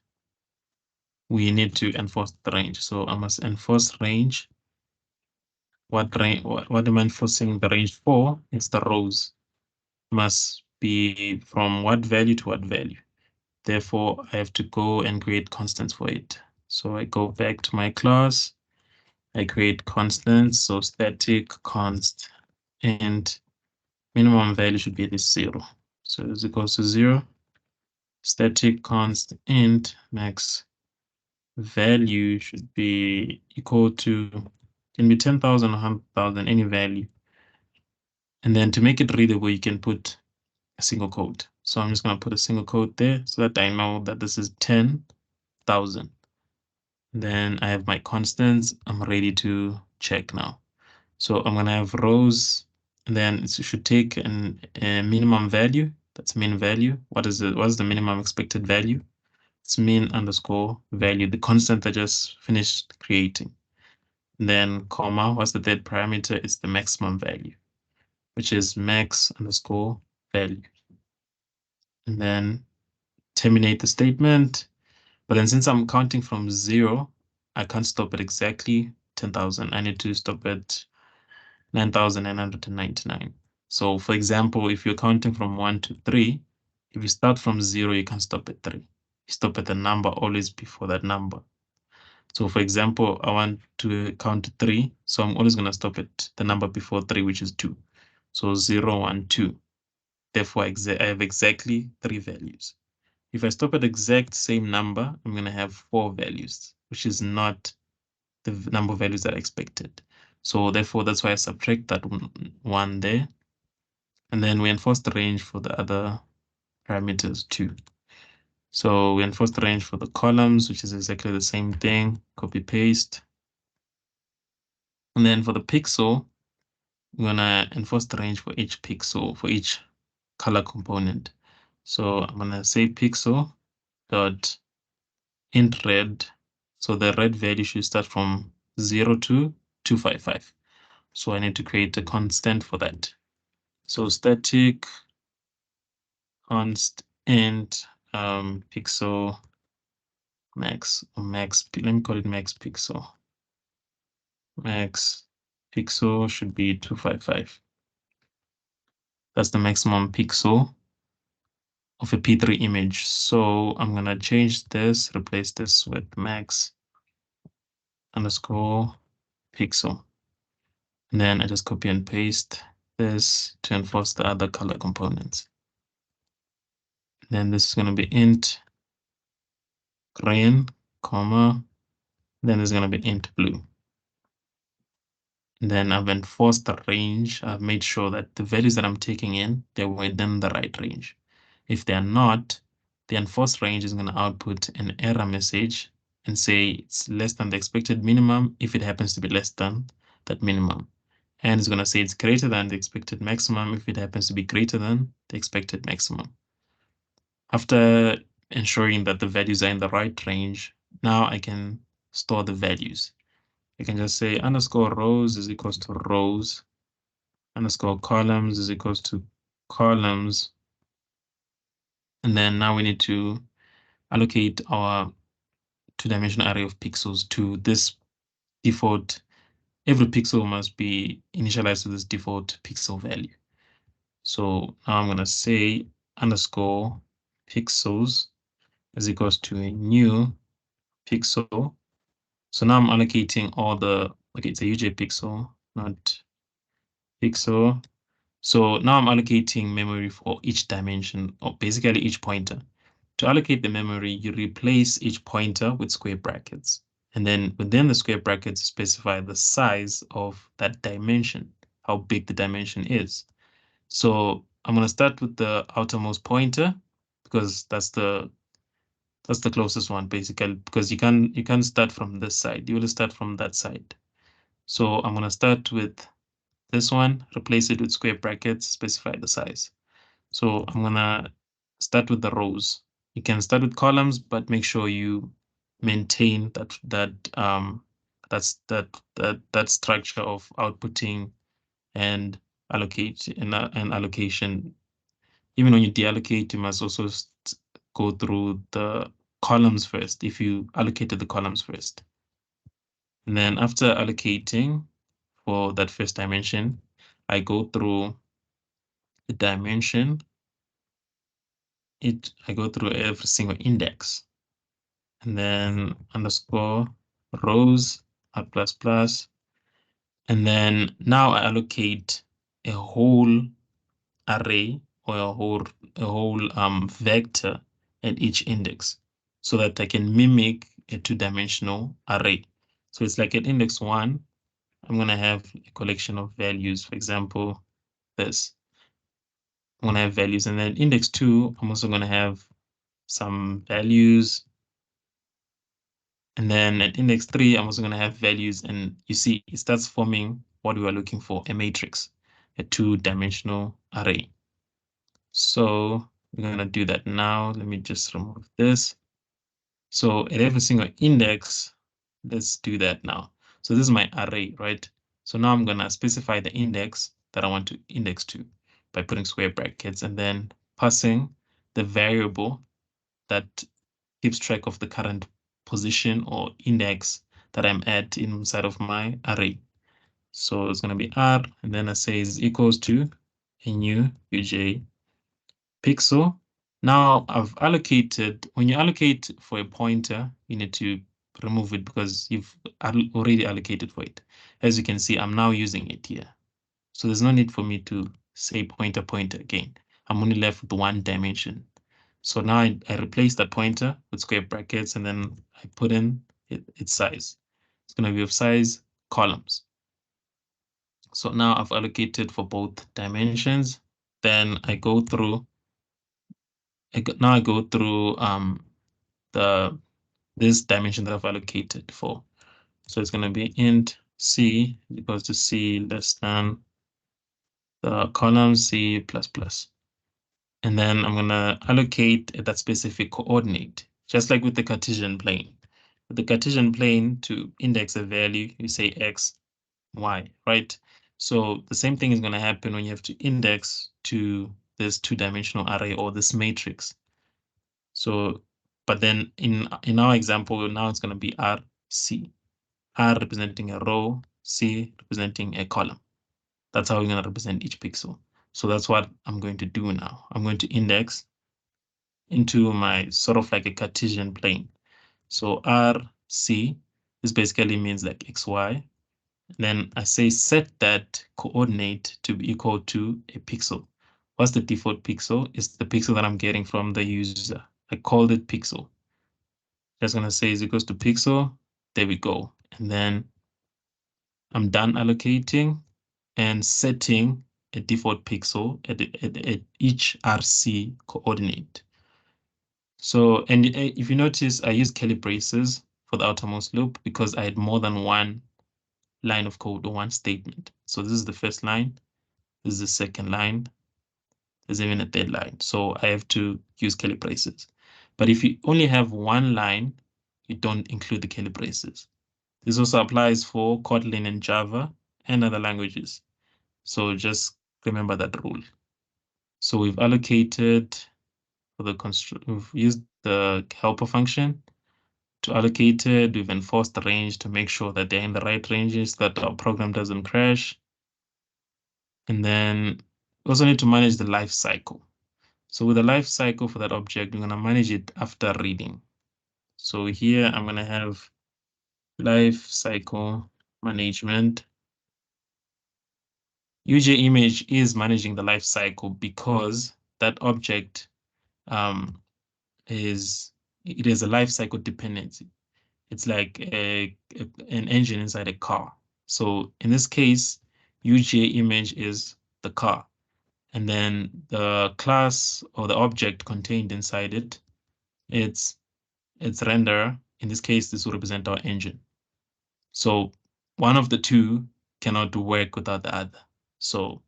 Speaker 1: we need to enforce the range. So I must enforce range. What am I enforcing the range for? It's the rows. Must be from what value to what value. Therefore, I have to go and create constants for it. So I go back to my class. I create constants. So static const and minimum value should be this 0. So is equals to 0. Static const int max value should be equal to, can be 10,000 or 100,000, any value. And then to make it readable, you can put a single quote. So I'm just going to put a single quote there so that I know that this is 10,000. Then I have my constants. I'm ready to check now. So I'm going to have rows, and then it should take a minimum value. That's min value. What is the minimum expected value? It's min underscore value, the constant I just finished creating. And then comma, what's the third parameter? It's the maximum value, which is max underscore value. And then terminate the statement. But then since I'm counting from 0, I can't stop at exactly 10,000. I need to stop at 9,999. So for example, if you're counting from 1 to 3, if you start from 0, you can stop at 3. You stop at the number always before that number. So for example, I want to count to 3, so I'm always going to stop at the number before 3, which is 2. So 0, 1, 2. Therefore, I have exactly 3 values. If I stop at the exact same number, I'm going to have 4 values, which is not the number of values that I expected. So therefore, that's why I subtract that one there. And then we enforce the range for the other parameters too. So we enforce the range for the columns, which is exactly the same thing, copy paste. And then for the pixel, we're gonna enforce the range for each pixel, for each color component. So I'm gonna say pixel dot int red. So the red value should start from 0 to 255. So I need to create a constant for that. So static const int pixel max, let me call it max pixel. Max pixel should be 255. That's the maximum pixel of a P3 image. So I'm gonna change this, replace this with max underscore pixel. And then I just copy and paste this to enforce the other color components. And then this is gonna be int green, comma, then there's gonna be int blue. And then I've enforced the range. I've made sure that the values that I'm taking in, they're within the right range. If they're not, the enforced range is going to output an error message and say it's less than the expected minimum if it happens to be less than that minimum. And it's going to say it's greater than the expected maximum if it happens to be greater than the expected maximum. After ensuring that the values are in the right range, now I can store the values. I can just say underscore rows is equals to rows, underscore columns is equals to columns. And then now we need to allocate our two-dimensional array of pixels to this default. Every pixel must be initialized to this default pixel value. So now I'm going to say underscore pixels is equals to a new pixel. So now I'm allocating all the, okay, it's a UJ pixel, not pixel. So now I'm allocating memory for each dimension, or basically each pointer. To allocate the memory, you replace each pointer with square brackets. And then within the square brackets, specify the size of that dimension, how big the dimension is. So I'm going to start with the outermost pointer because that's the closest one, basically, because you can't start from this side. You will start from that side. So I'm going to start with this one, replace it with square brackets, specify the size. So I'm gonna start with the rows. You can start with columns, but make sure you maintain that structure of outputting and allocate and allocation. Even when you deallocate, you must also go through the columns first if you allocated the columns first. And then after allocating for that first dimension, I go through the dimension. I go through every single index and then underscore rows at plus plus. And then now I allocate a whole array or a whole vector at each index so that I can mimic a two-dimensional array. So it's like at index 1, I'm going to have a collection of values. For example, this. I'm going to have values. And then index 2, I'm also going to have some values. And then at index 3, I'm also going to have values. And you see, it starts forming what we were looking for, a matrix, a two-dimensional array. So we're going to do that now. Let me just remove this. So at every single index, let's do that now. So this is my array, right? So now I'm going to specify the index that I want to index to by putting square brackets and then passing the variable that keeps track of the current position or index that I'm at inside of my array. So it's going to be R, and then I say is equals to a new UJ pixel. Now I've allocated, when you allocate for a pointer, you need to remove it because you've already allocated for it. As you can see, I'm now using it here. So there's no need for me to say pointer again. I'm only left with one dimension. So now I replace that pointer with square brackets and then I put in its size. It's going to be of size columns. So now I've allocated for both dimensions. Then I go through, now I go through this dimension that I've allocated for. So it's going to be int c equals to c less than the column c plus plus. And then I'm going to allocate that specific coordinate, just like with the Cartesian plane. With the Cartesian plane, to index a value, you say x, y, right? So the same thing is going to happen when you have to index to this two-dimensional array or this matrix. So, but then in our example, now it's going to be RC. R representing a row, C representing a column. That's how we're going to represent each pixel. So that's what I'm going to do now. I'm going to index into my sort of like a Cartesian plane. So RC, this basically means like XY. Then I say set that coordinate to be equal to a pixel. What's the default pixel? It's the pixel that I'm getting from the user. I called it pixel. Just gonna say is equals to pixel. There we go. And then I'm done allocating and setting a default pixel at each RC coordinate. So, and if you notice, I use curly braces for the outermost loop because I had more than one line of code or one statement. So this is the first line, this is the second line, there's even a third line. So I have to use curly braces. But if you only have one line, you don't include the curly braces. This also applies for Kotlin and Java and other languages. So just remember that rule. So we've allocated for the we've used the helper function to allocate it. We've enforced the range to make sure that they're in the right ranges, that our program doesn't crash. And then we also need to manage the life cycle. So with the life cycle for that object, we're going to manage it after reading. So here I'm going to have life cycle management. UJ image is managing the life cycle because that object it is a life cycle dependency. It's like an engine inside a car. So in this case, UJ image is the car. And then the class or the object contained inside it, it's render. In this case, this will represent our engine. So one of the two cannot work without the other. So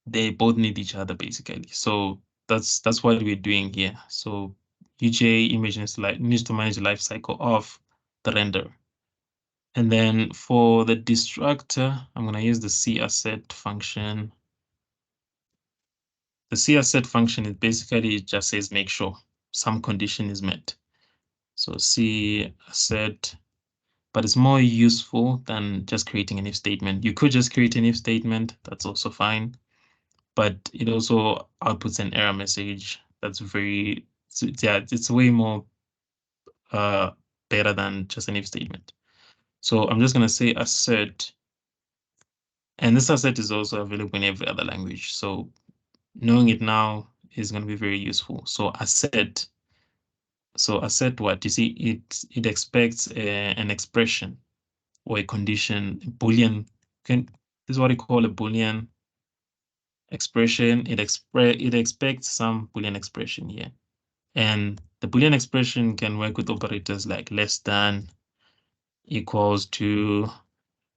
Speaker 1: they both need each other basically. So that's what we're doing here. So UJ image needs to manage the life cycle of the render. And then for the destructor, I'm going to use the CAsset function. The CAsset function is basically it just says make sure some condition is met. So CAsset, but it's more useful than just creating an if statement. You could just create an if statement, that's also fine. But it also outputs an error message that's it's way more better than just an if statement. So I'm just going to say assert. And this asset is also available in every other language. So knowing it now is going to be very useful. So assert what? You see, it expects an expression or a condition, a Boolean. This is what we call a Boolean expression. It expects some Boolean expression here. And the Boolean expression can work with operators like less than, equals to,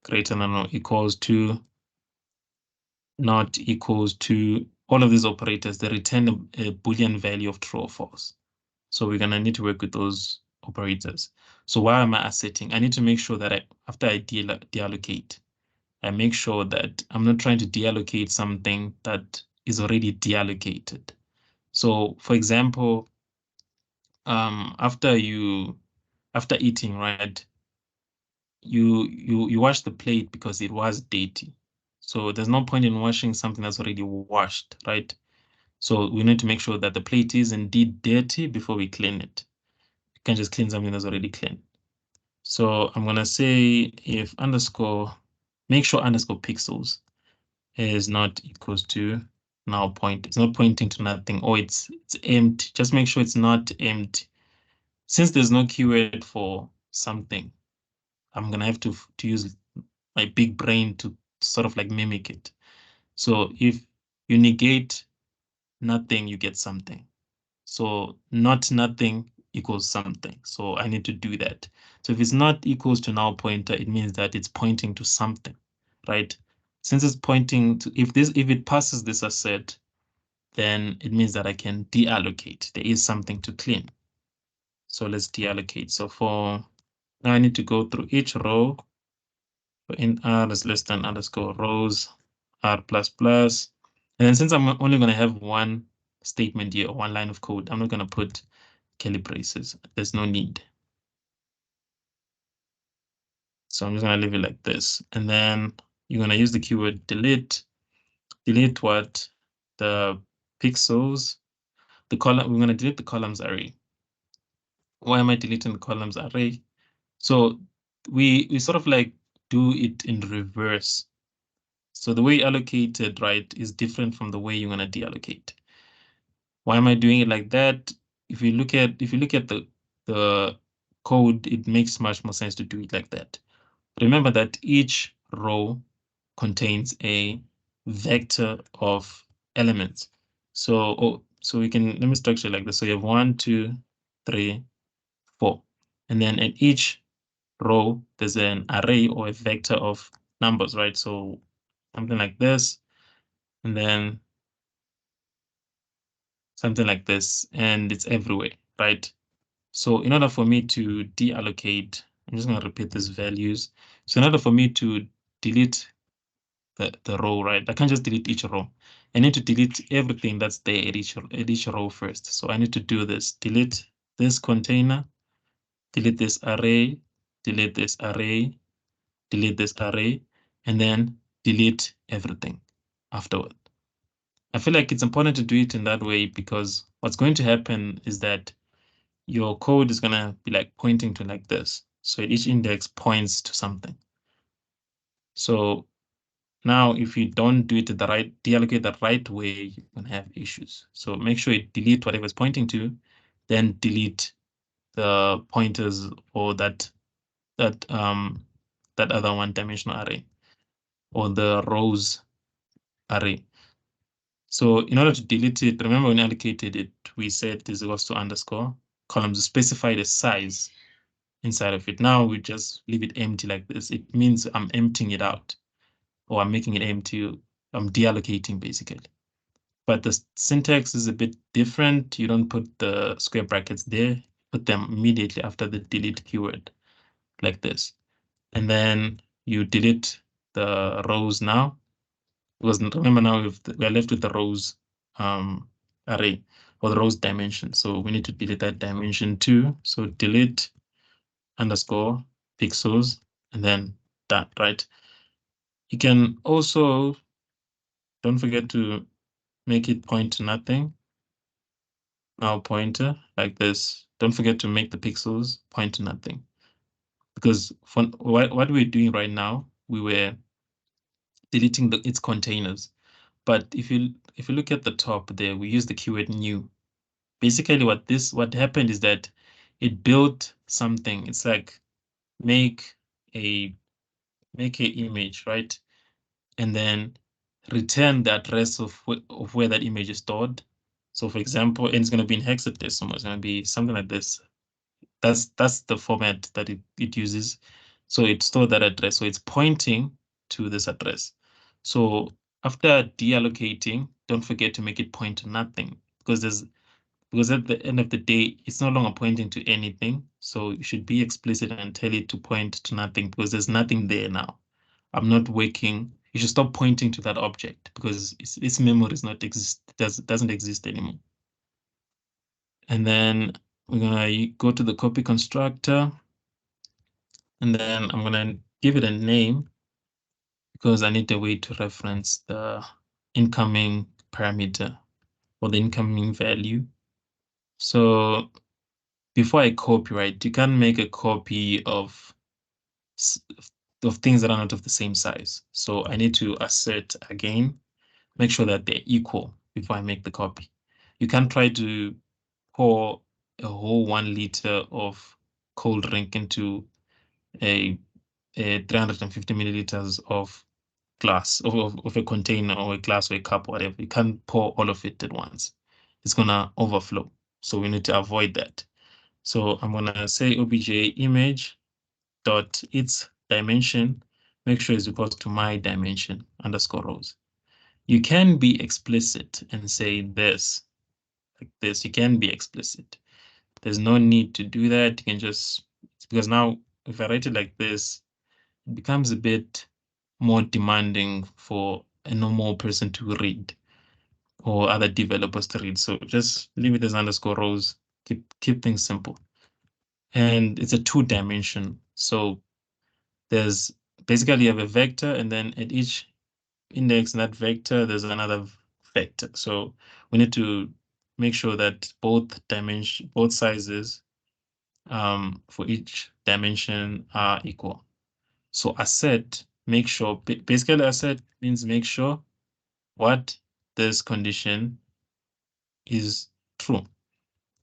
Speaker 1: greater than or equals to, not equals to. All of these operators, they return a Boolean value of true or false. So we're gonna need to work with those operators. So why am I asserting? I need to make sure that after I deallocate, I make sure that I'm not trying to deallocate something that is already deallocated. So for example, after eating, right? You wash the plate because it was dirty. So there's no point in washing something that's already washed, right? So we need to make sure that the plate is indeed dirty before we clean it. You can't just clean something that's already clean. So I'm gonna say if underscore, make sure underscore pixels is not equals to now point. It's not pointing to nothing, or it's empty. Just make sure it's not empty. Since there's no keyword for something, I'm gonna have to use my big brain to sort of like mimic it. So if you negate nothing, you get something. So not nothing equals something. So I need to do that. So if it's not equals to null pointer, it means that it's pointing to something, right? Since it's pointing to, if it passes this assert, then it means that I can deallocate. There is something to clean. So let's deallocate. So for now, I need to go through each row. So in R is less than underscore rows, R plus plus. And then since I'm only going to have one statement here, one line of code, I'm not going to put curly braces. There's no need. So I'm just going to leave it like this. And then you're going to use the keyword delete. Delete what? The pixels. The column. We're going to delete the columns array. Why am I deleting the columns array? So we sort of like do it in reverse. So the way you allocate it, right, is different from the way you're going to deallocate. Why am I doing it like that? If you look at the code, it makes much more sense to do it like that. remember that each row contains a vector of elements. So we can, let me structure it like this. So you have 1, 2, 3, 4. And then at each row, there's an array or a vector of numbers, right? So something like this, and then something like this, and it's everywhere, right? So in order for me to deallocate, I'm just going to repeat these values. So in order for me to delete the row, right? I can't just delete each row. I need to delete everything that's there at each row first. So I need to do this: delete this container, delete this array, delete this array, delete this array, and then delete everything afterward. I feel like it's important to do it in that way because what's going to happen is that your code is going to be like pointing to like this. So each index points to something. So now, if you don't do it the right, deallocate the right way, you can have issues. So make sure you delete whatever it's pointing to, then delete the pointers or that other one-dimensional array or the rows array. So in order to delete it, remember when we allocated it, we said this equals to underscore columns to specify the size inside of it. Now we just leave it empty like this. It means I'm emptying it out, or I'm making it empty. I'm deallocating basically. But the syntax is a bit different. You don't put the square brackets there, put them immediately after the delete keyword like this. And then you delete the rows now, because remember now we're left with the rows array or the rows dimension. So we need to delete that dimension too. So delete underscore pixels and then that, right? You can also, don't forget to make it point to nothing. Now pointer like this. Don't forget to make the pixels point to nothing. Because for what we're doing right now, we were deleting its containers. But if you look at the top there, we use the keyword new. Basically what happened is that it built something. It's like make a image, right? And then return the address of where that image is stored. So for example, and it's going to be in hexadecimal. It's going to be something like this. That's the format that it uses. So it stores that address. So it's pointing to this address. So after deallocating, don't forget to make it point to nothing because at the end of the day, it's no longer pointing to anything. So you should be explicit and tell it to point to nothing because there's nothing there now. I'm not working. You should stop pointing to that object because its memory doesn't exist anymore. And then we're gonna go to the copy constructor, and then I'm gonna give it a name because I need a way to reference the incoming parameter or the incoming value. So before I copy, right, you can make a copy of things that are not of the same size. So I need to assert again, make sure that they're equal before I make the copy. You can't try to pour a whole 1 liter of cold drink into a 350 milliliters of glass of a container or a glass or a cup, or whatever. You can't pour all of it at once. It's gonna overflow. So we need to avoid that. So I'm gonna say obj image dot its dimension, make sure it's equal to my dimension underscore rows. You can be explicit and say this, like this. You can be explicit. There's no need to do that. You can just, because now if I write it like this, it becomes a bit more demanding for a normal person to read or other developers to read. So just leave it as underscore rows, keep things simple. And it's a 2-dimension. So there's basically you have a vector, and then at each index in that vector, there's another vector. So we need to make sure that both sizes for each dimension are equal. So assert, make sure, basically assert means make sure what this condition is true.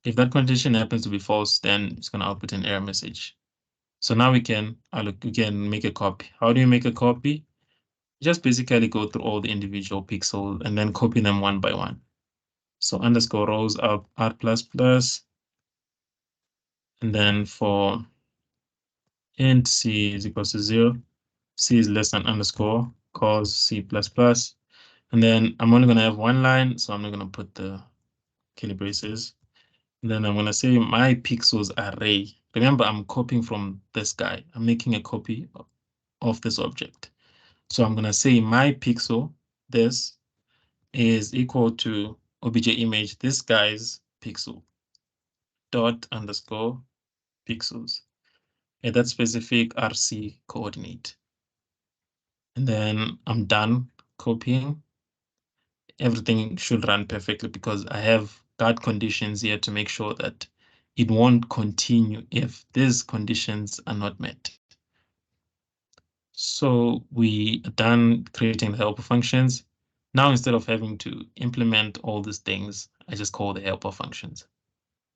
Speaker 1: If that condition happens to be false, then it's going to output an error message. So now we can make a copy. How do you make a copy? Just basically go through all the individual pixels and then copy them one by one. So underscore rows R plus plus, and then for int C is equals to 0, C is less than underscore, cos C plus plus. And then I'm only gonna have one line, so I'm not gonna put the curly braces. And then I'm gonna say my pixels array. Remember, I'm copying from this guy. I'm making a copy of this object. So I'm gonna say my pixel, this is equal to obj image, this guy's pixel, dot underscore pixels. And that specific RC coordinate. And then I'm done copying. Everything should run perfectly because I have guard conditions here to make sure that it won't continue if these conditions are not met. So we are done creating the helper functions. Now, instead of having to implement all these things, I just call the helper functions.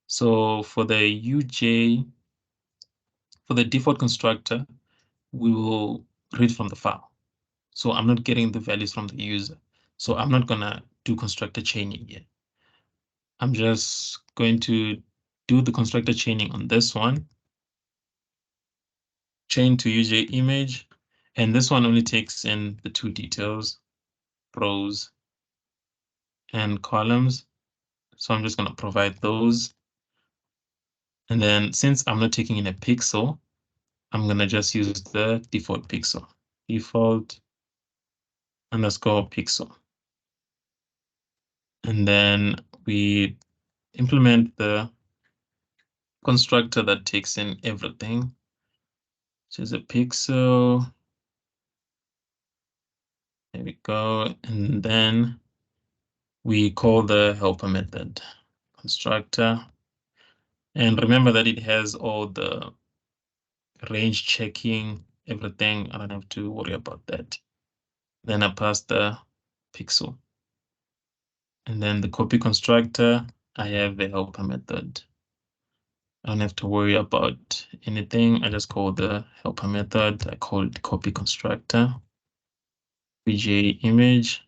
Speaker 1: So for the UJ, for the default constructor, we will read from the file. So I'm not getting the values from the user. So I'm not gonna do constructor chaining yet. I'm just going to do the constructor chaining on this one. Chain to UJ image. And this one only takes in the two details, rows and columns. So I'm just going to provide those. And then since I'm not taking in a pixel, I'm going to just use the default pixel, default underscore pixel. And then we implement the constructor that takes in everything, which is a pixel. There we go. And then we call the helper method constructor. And remember that it has all the range checking, everything. I don't have to worry about that. Then I pass the pixel. And then the copy constructor, I have the helper method. I don't have to worry about anything. I just call the helper method. I call it copy constructor. VJ image,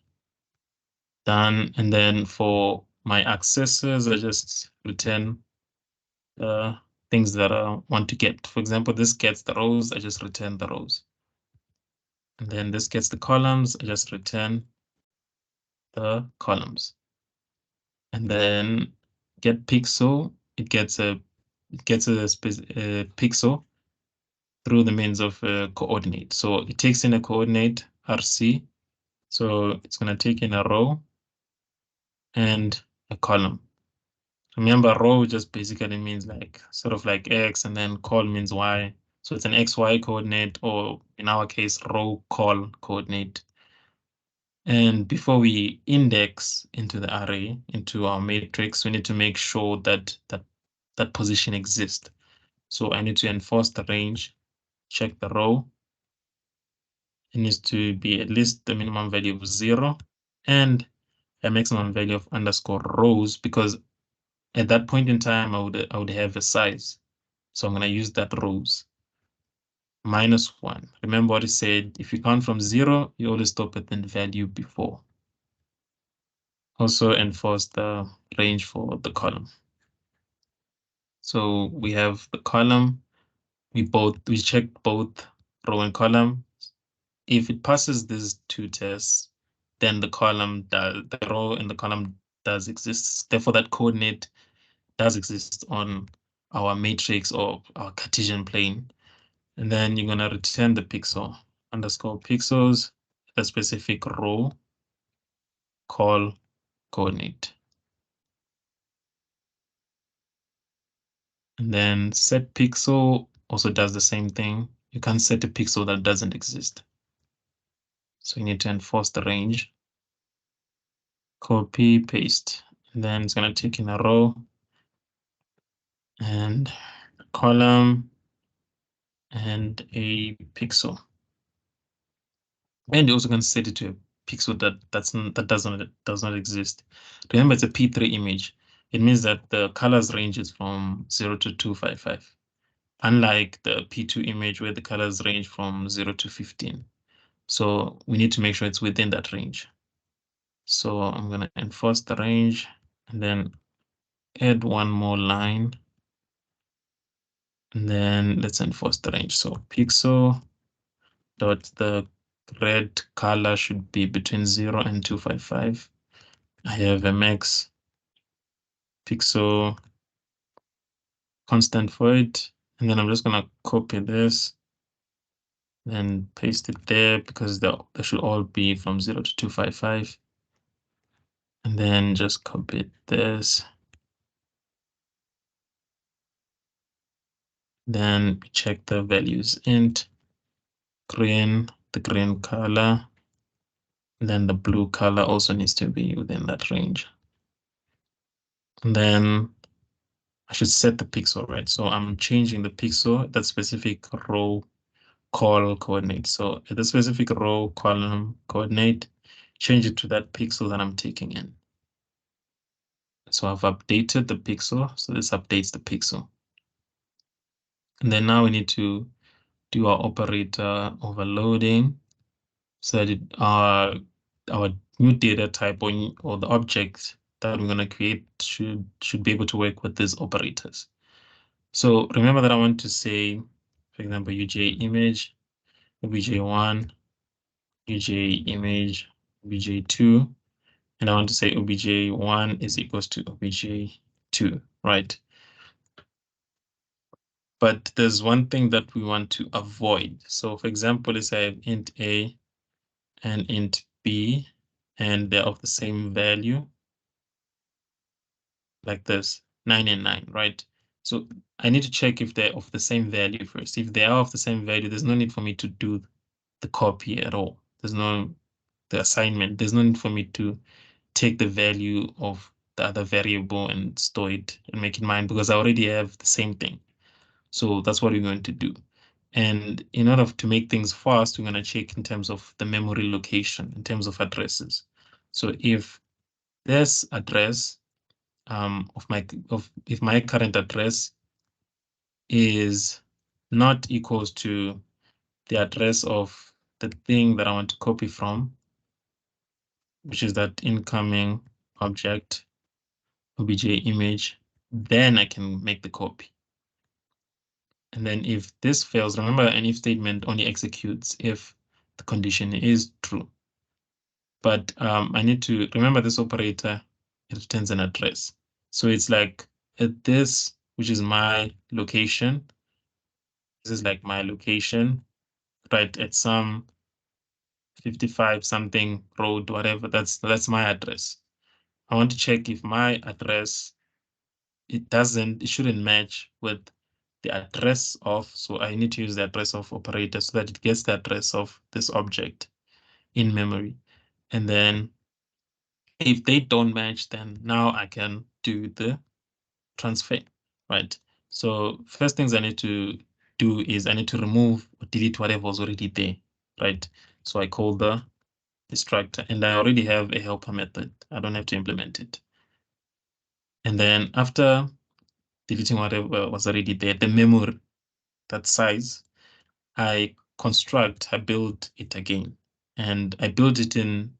Speaker 1: done. And then for my accessors, I just return things that I want to get. For example, this gets the rows, I just return the rows. And then this gets the columns, I just return the columns. And then get pixel, it gets a pixel through the means of a coordinate. So it takes in a coordinate RC. So it's going to take in a row and a column. Remember, row just basically means like sort of like X, and then col means Y. So it's an XY coordinate, or in our case, row col coordinate. And before we index into the array, into our matrix, we need to make sure that that position exists. So I need to enforce the range, check the row. It needs to be at least the minimum value of 0 and a maximum value of underscore rows, because at that point in time, I would have a size. So I'm going to use that rows -1. Remember what it said, if you count from 0, you always stop at the value before. Also enforce the range for the column. So we have the column, we check both row and column. If it passes these two tests, then the row and the column does exist. Therefore, that coordinate does exist on our matrix or our Cartesian plane. And then you're gonna return the pixel underscore pixels, a specific row call coordinate. And then set pixel also does the same thing. You can't set a pixel that doesn't exist. So you need to enforce the range. Copy, paste. And then it's going to take in a row and a column and a pixel. And you're also going to set it to a pixel that does not exist. Remember, it's a P3 image. It means that the colors range is from 0 to 255. unlike the P2 image where the colors range from 0 to 15. So we need to make sure it's within that range. So I'm going to enforce the range and then add one more line. And then let's enforce the range. So pixel dot the red color should be between 0 and 255. I have a max pixel constant for it. And then I'm just going to copy this and paste it there because they should all be from 0 to 255. And then just copy this. Then we check the values int green, the green color. And then the blue color also needs to be within that range. And then I should set the pixel, right? So I'm changing the pixel, that specific row call coordinate. So at the specific row column coordinate, change it to that pixel that I'm taking in. So I've updated the pixel. So this updates the pixel. And then now we need to do our operator overloading so that our new data type or the object that we're going to create should be able to work with these operators. So remember that I want to say, for example, UJ image, obj1, UJ image, obj2, and I want to say obj1 is equals to obj2, right? But there's one thing that we want to avoid. So for example, let's say I have int A and int B, and they're of the same value, like this, 9 and 9, right? So I need to check if they're of the same value first. If they are of the same value, there's no need for me to do the copy at all. There's no, the assignment, there's no need for me to take the value of the other variable and store it and make it mine because I already have the same thing. So that's what we're going to do. And in order to make things fast, we're going to check in terms of the memory location, in terms of addresses. So if this address if my current address is not equals to the address of the thing that I want to copy from, which is that incoming object, obj image, then I can make the copy. And then if this fails, remember an if statement only executes if the condition is true. But I need to remember this operator, it returns an address. So it's like at this, which is my location. This is like my location, right? At some 55 something road, whatever, that's my address. I want to check if my address, it shouldn't match with the address of, so I need to use the address of operator so that it gets the address of this object in memory. And then if they don't match, then now I can do the transfer, right? So first things I need to do is I need to remove or delete whatever was already there, right? So I call the destructor and I already have a helper method. I don't have to implement it. And then after deleting whatever was already there, the memory, that size, I build it again. And I build it in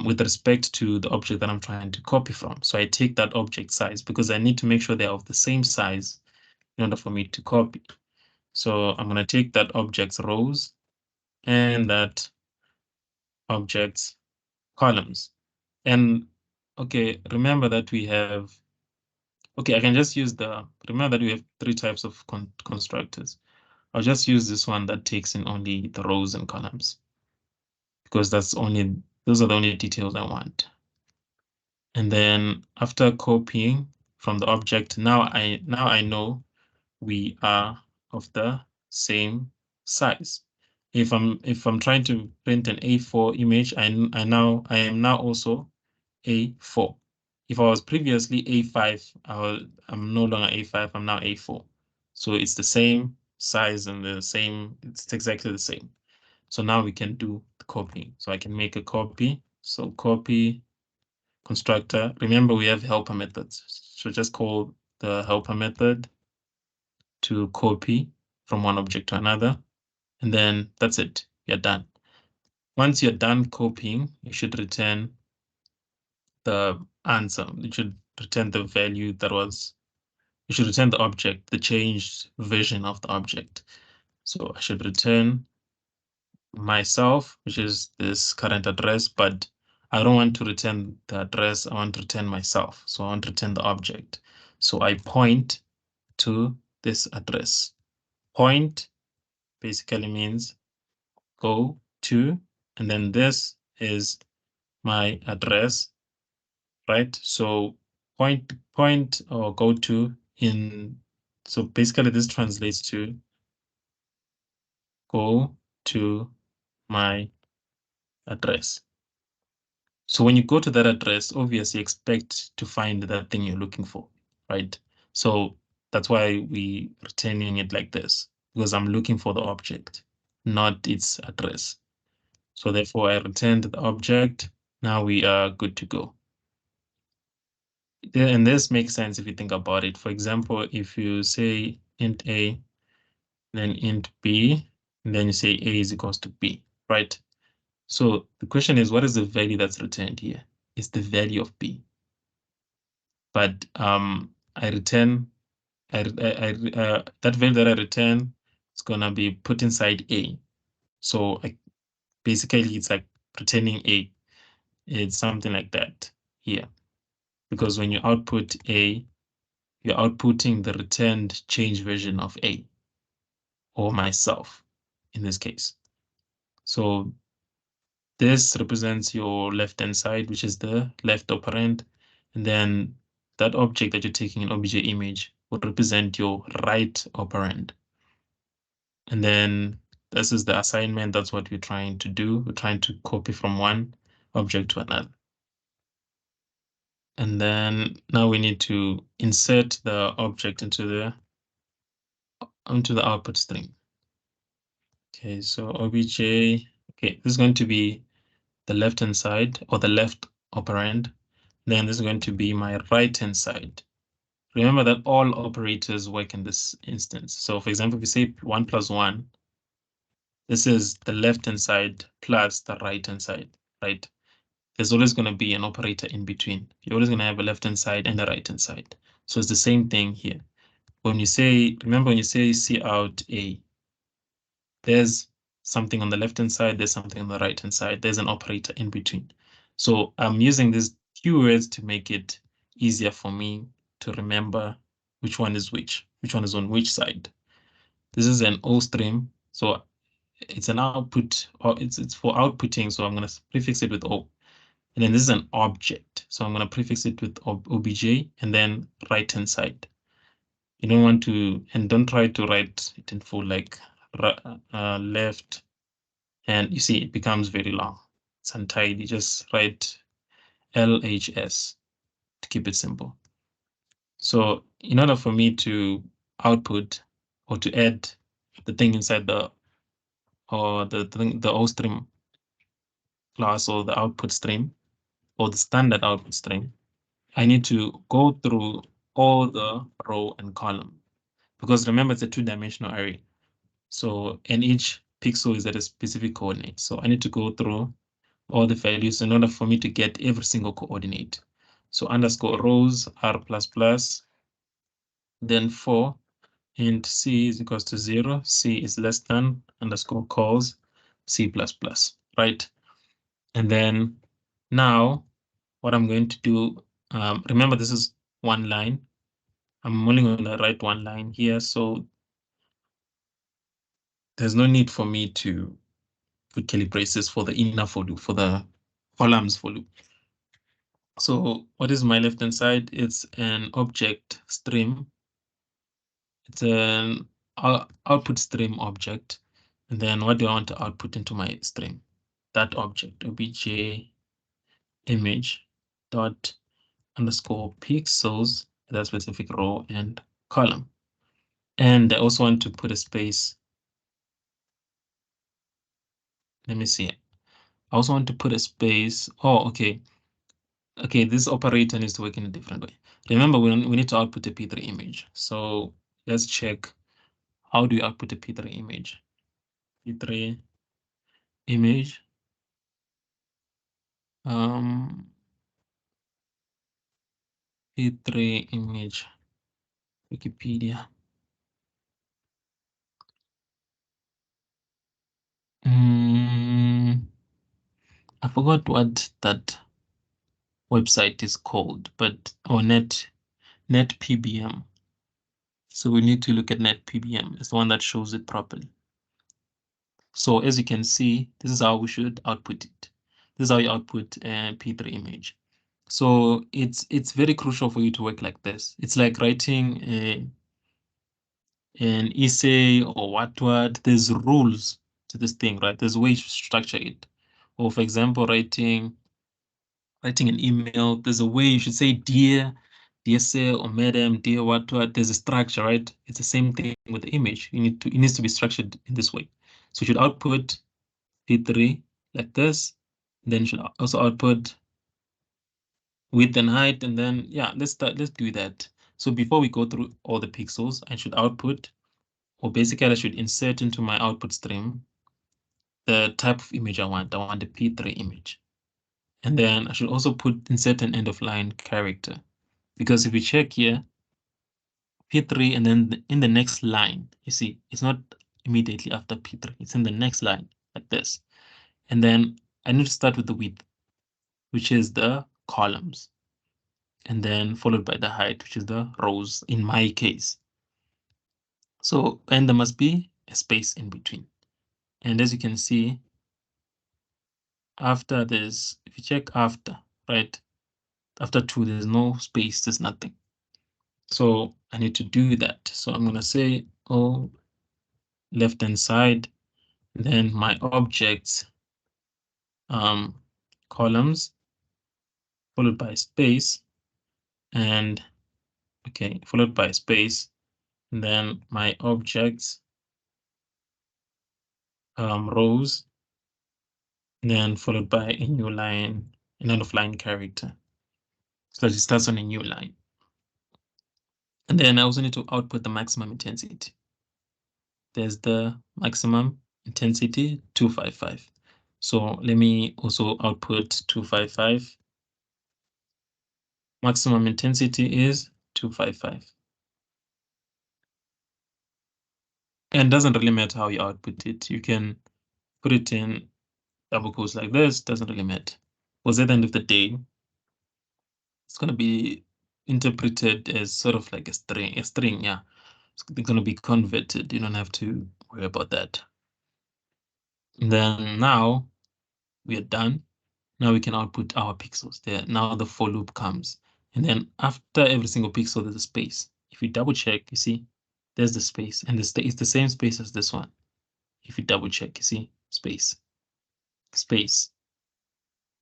Speaker 1: with respect to the object that I'm trying to copy from. So I take that object size because I need to make sure they're of the same size in order for me to copy. So I'm going to take that object's rows and that object's columns. And okay, remember that we have, okay, I can just use remember that we have 3 types of constructors. I'll just use this one that takes in only the rows and columns because those are the only details I want. And then after copying from the object, now I know we are of the same size. If I'm trying to print an A4 image, I am now also A4. If I was previously A5, I'm no longer A5, I'm now A4. So it's the same size and it's exactly the same. So now we can do the copying. So I can make a copy. So copy constructor. Remember, we have helper methods. So just call the helper method to copy from one object to another, and then that's it, you're done. Once you're done copying, you should return the answer. You should return the value that was, you should return the object, the changed version of the object. So I should return myself, which is this current address, but I don't want to return the address. I want to return myself. So I want to return the object. So I point to this address. Point basically means go to, and then this is my address, right? So point or go to in, so basically this translates to go to my address. So when you go to that address, obviously expect to find that thing you're looking for, right? So that's why we returning it like this, because I'm looking for the object, not its address. So therefore I returned the object. Now we are good to go. And this makes sense if you think about it. For example, if you say int A, then int B, and then you say A is equals to B, right? So the question is, what is the value that's returned here? It's the value of B. But I return, that value that I return is gonna be put inside A. So basically it's like returning A. It's something like that here. Because when you output A, you're outputting the returned change version of A, or myself in this case. So this represents your left-hand side, which is the left operand. And then that object that you're taking in obj image would represent your right operand. And then this is the assignment. That's what we're trying to do. We're trying to copy from one object to another. And then now we need to insert the object into the output string. Okay, so obj, okay, this is going to be the left-hand side or the left operand. Then this is going to be my right-hand side. Remember that all operators work in this instance. So for example, if you say 1 plus 1, this is the left-hand side plus the right-hand side, right? There's always going to be an operator in between. You're always going to have a left-hand side and a right-hand side. So it's the same thing here. When you say, remember when you say cout A, there's something on the left-hand side, there's something on the right-hand side, there's an operator in between. So I'm using these keywords to make it easier for me to remember which one is which one is on which side. This is an O stream, so it's an output, or it's for outputting, so I'm going to prefix it with O. And then this is an object, so I'm going to prefix it with obj, and then right-hand side. You don't want to, and don't try to write it in full like left, and you see it becomes very long. It's untidy. Just write LHS to keep it simple. So in order for me to output or to add the thing inside the O stream class, or the output stream, or the standard output stream, I need to go through all the row and column, because remember it's a two-dimensional array. So, and each pixel is at a specific coordinate. So I need to go through all the values in order for me to get every single coordinate. So underscore rows r++, then for int c is equals to 0, c is less than underscore calls c++, right? And then now what I'm going to do, remember this is one line. I'm only going to write one line here, so there's no need for me to put curly braces for the inner for loop, for the columns for loop. So what is my left-hand side? It's an object stream. It's an output stream object. And then what do I want to output into my stream? That object, obj image dot underscore pixels, that specific row and column. And I also want to put a space. Let me see. I also want to put a space. Oh, okay. Okay, this operator needs to work in a different way. Remember, we need to output a P3 image. So let's check how do you output a P3 image? P3 image. P3 image. Wikipedia. I forgot what that website is called, but NetPBM. So we need to look at NetPBM. It's the one that shows it properly. So as you can see, this is how we should output it. This is how you output a P3 image. So it's very crucial for you to work like this. It's like writing an essay or what. There's rules to this thing, right? There's ways to structure it. Or for example, writing an email, there's a way you should say dear sir or madam, dear what. There's a structure, right? It's the same thing with the image. It needs to be structured in this way. So you should output P3 like this. Then you should also output width and height, and then yeah, let's do that. So before we go through all the pixels, I should output, or basically I should insert into my output stream the type of image I want. I want a P3 image. And then I should also insert an end of line character. Because if we check here, P3, and then in the next line, you see, it's not immediately after P3, it's in the next line, like this. And then I need to start with the width, which is the columns, and then followed by the height, which is the rows in my case. So, and there must be a space in between. And as you can see, after this, if you check after, right, after 2, there's no space, there's nothing. So I need to do that. So I'm going to say, oh, left-hand side, then my objects, columns, followed by space, and okay, followed by space, and then my objects, rows, and then followed by a new line, an end of line character. So that it starts on a new line. And then I also need to output the maximum intensity. There's the maximum intensity 255. So let me also output 255. Maximum intensity is 255. And it doesn't really matter how you output it. You can put it in double quotes like this, doesn't really matter. Because at the end of the day, it's going to be interpreted as sort of like a string, yeah. It's going to be converted. You don't have to worry about that. And then now we are done. Now we can output our pixels there. Now the for loop comes. And then after every single pixel, there's a space. If you double check, you see, there's the space. And it's the same space as this one. If you double check, you see, space.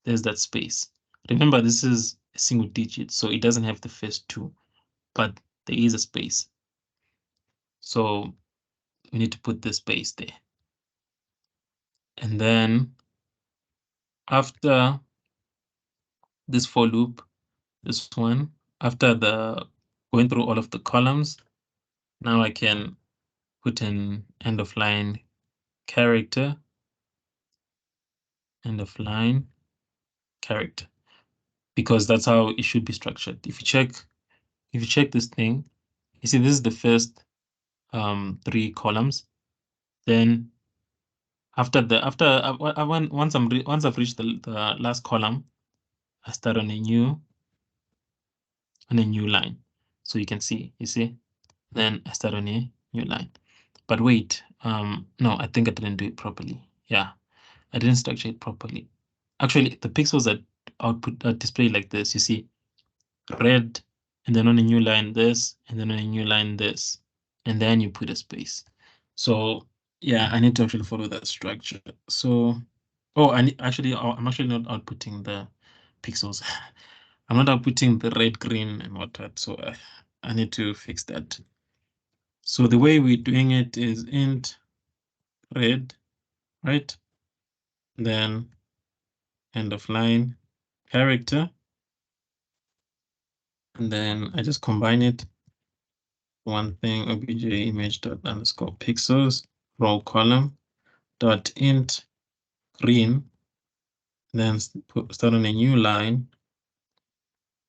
Speaker 1: There's that space. Remember, this is a single digit, so it doesn't have the first 2, but there is a space. So we need to put the space there. And then after this for loop, this one, after going through all of the columns, now I can put an end of line character, because that's how it should be structured. If you check this thing, you see this is the first 3 columns. Then once I've reached the last column, I start on a new line. So you can see, then I start on a new line. But wait, no, I think I didn't do it properly. Yeah, I didn't structure it properly. Actually, the pixels that output are displayed like this, you see, red, and then on a new line this, and then on a new line this, and then you put a space. So yeah, I need to actually follow that structure. So, oh, I'm actually not outputting the pixels. I'm not outputting the red, green, and whatnot. So I need to fix that. So the way we're doing it is int red, right? Then end of line character. And then I just combine it one thing, obj image dot underscore pixels, row column dot int green, then start on a new line,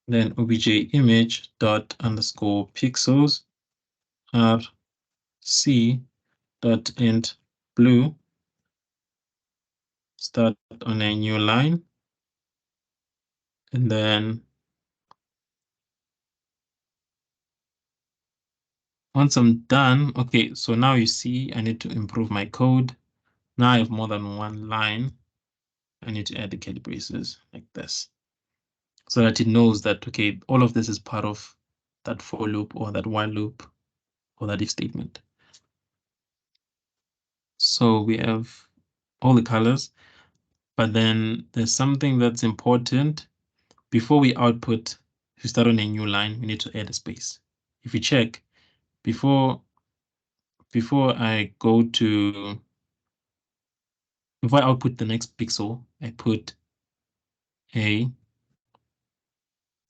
Speaker 1: then obj image dot underscore pixels rc dot int blue, start on a new line, and then once I'm done, okay, so now you see I need to improve my code. Now I have more than one line. I need to add the curly braces like this, so that it knows that, okay, all of this is part of that for loop or that while loop or that if statement. So we have all the colors, but then there's something that's important. Before we output, if we start on a new line, we need to add a space. If you check, before I go to, if I output the next pixel, I put a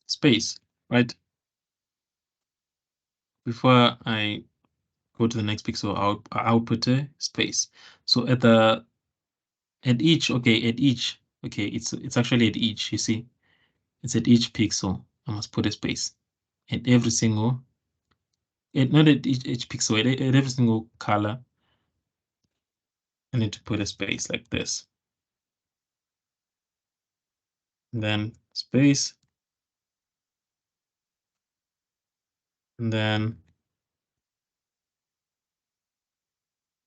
Speaker 1: space, right? Before I go to the next pixel, I output a space. So at each, it's actually at each, you see, it's at each pixel, I must put a space. At every single, not at each pixel, at every single color, I need to put a space like this. And then space, and then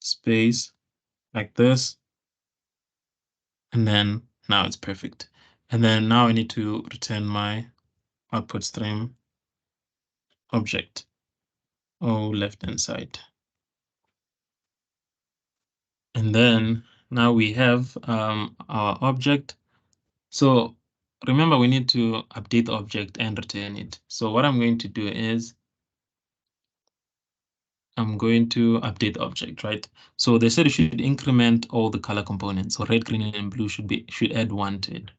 Speaker 1: space like this, and then now it's perfect. And then now I need to return my output stream object, left hand side. And then now we have our object. So remember, we need to update the object and return it. So what I'm going to do is I'm going to update the object, right? So they said you should increment all the color components. So red, green, and blue should add 1 to it.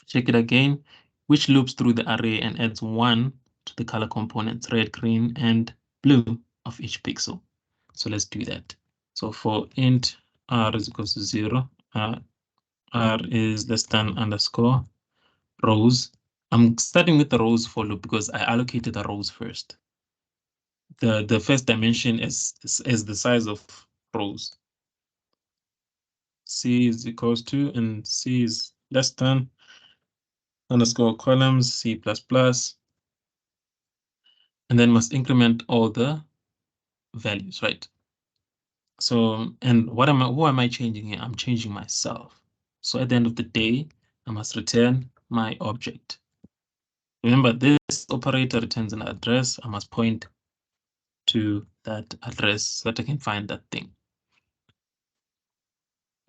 Speaker 1: Check it again, which loops through the array and adds 1 to the color components, red, green, and blue of each pixel. So let's do that. So for int r is equals to 0, r is less than underscore rows. I'm starting with the rows for loop because I allocated the rows first. The first dimension is the size of rows. C is equals to, and C is less than underscore columns, C++, and then must increment all the values, right? So, and who am I changing here? I'm changing myself. So at the end of the day, I must return my object. Remember, this operator returns an address. I must point to that address so that I can find that thing.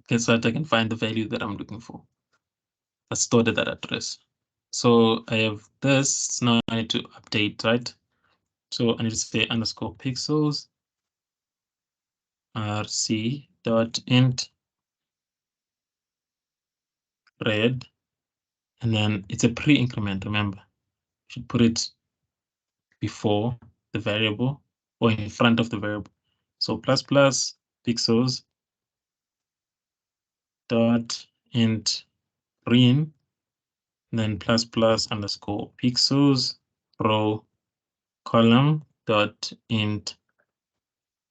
Speaker 1: Okay, so that I can find the value that I'm looking for. That's stored at that address. So I have this. Now I need to update, right? So I need to say underscore pixels rc dot int red, and then it's a pre-increment. Remember, you should put it before the variable or in front of the variable. So plus pixels dot int green, then plus underscore pixels row column dot int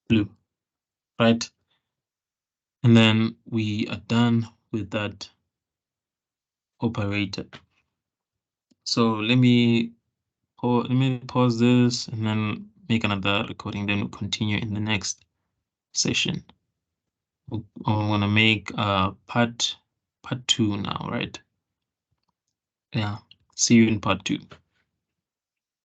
Speaker 1: blue, right? And then we are done with that operator. So let me pause this and then make another recording, then we'll continue in the next session. I'm gonna make part 2 now, right? Yeah, see you in part 2.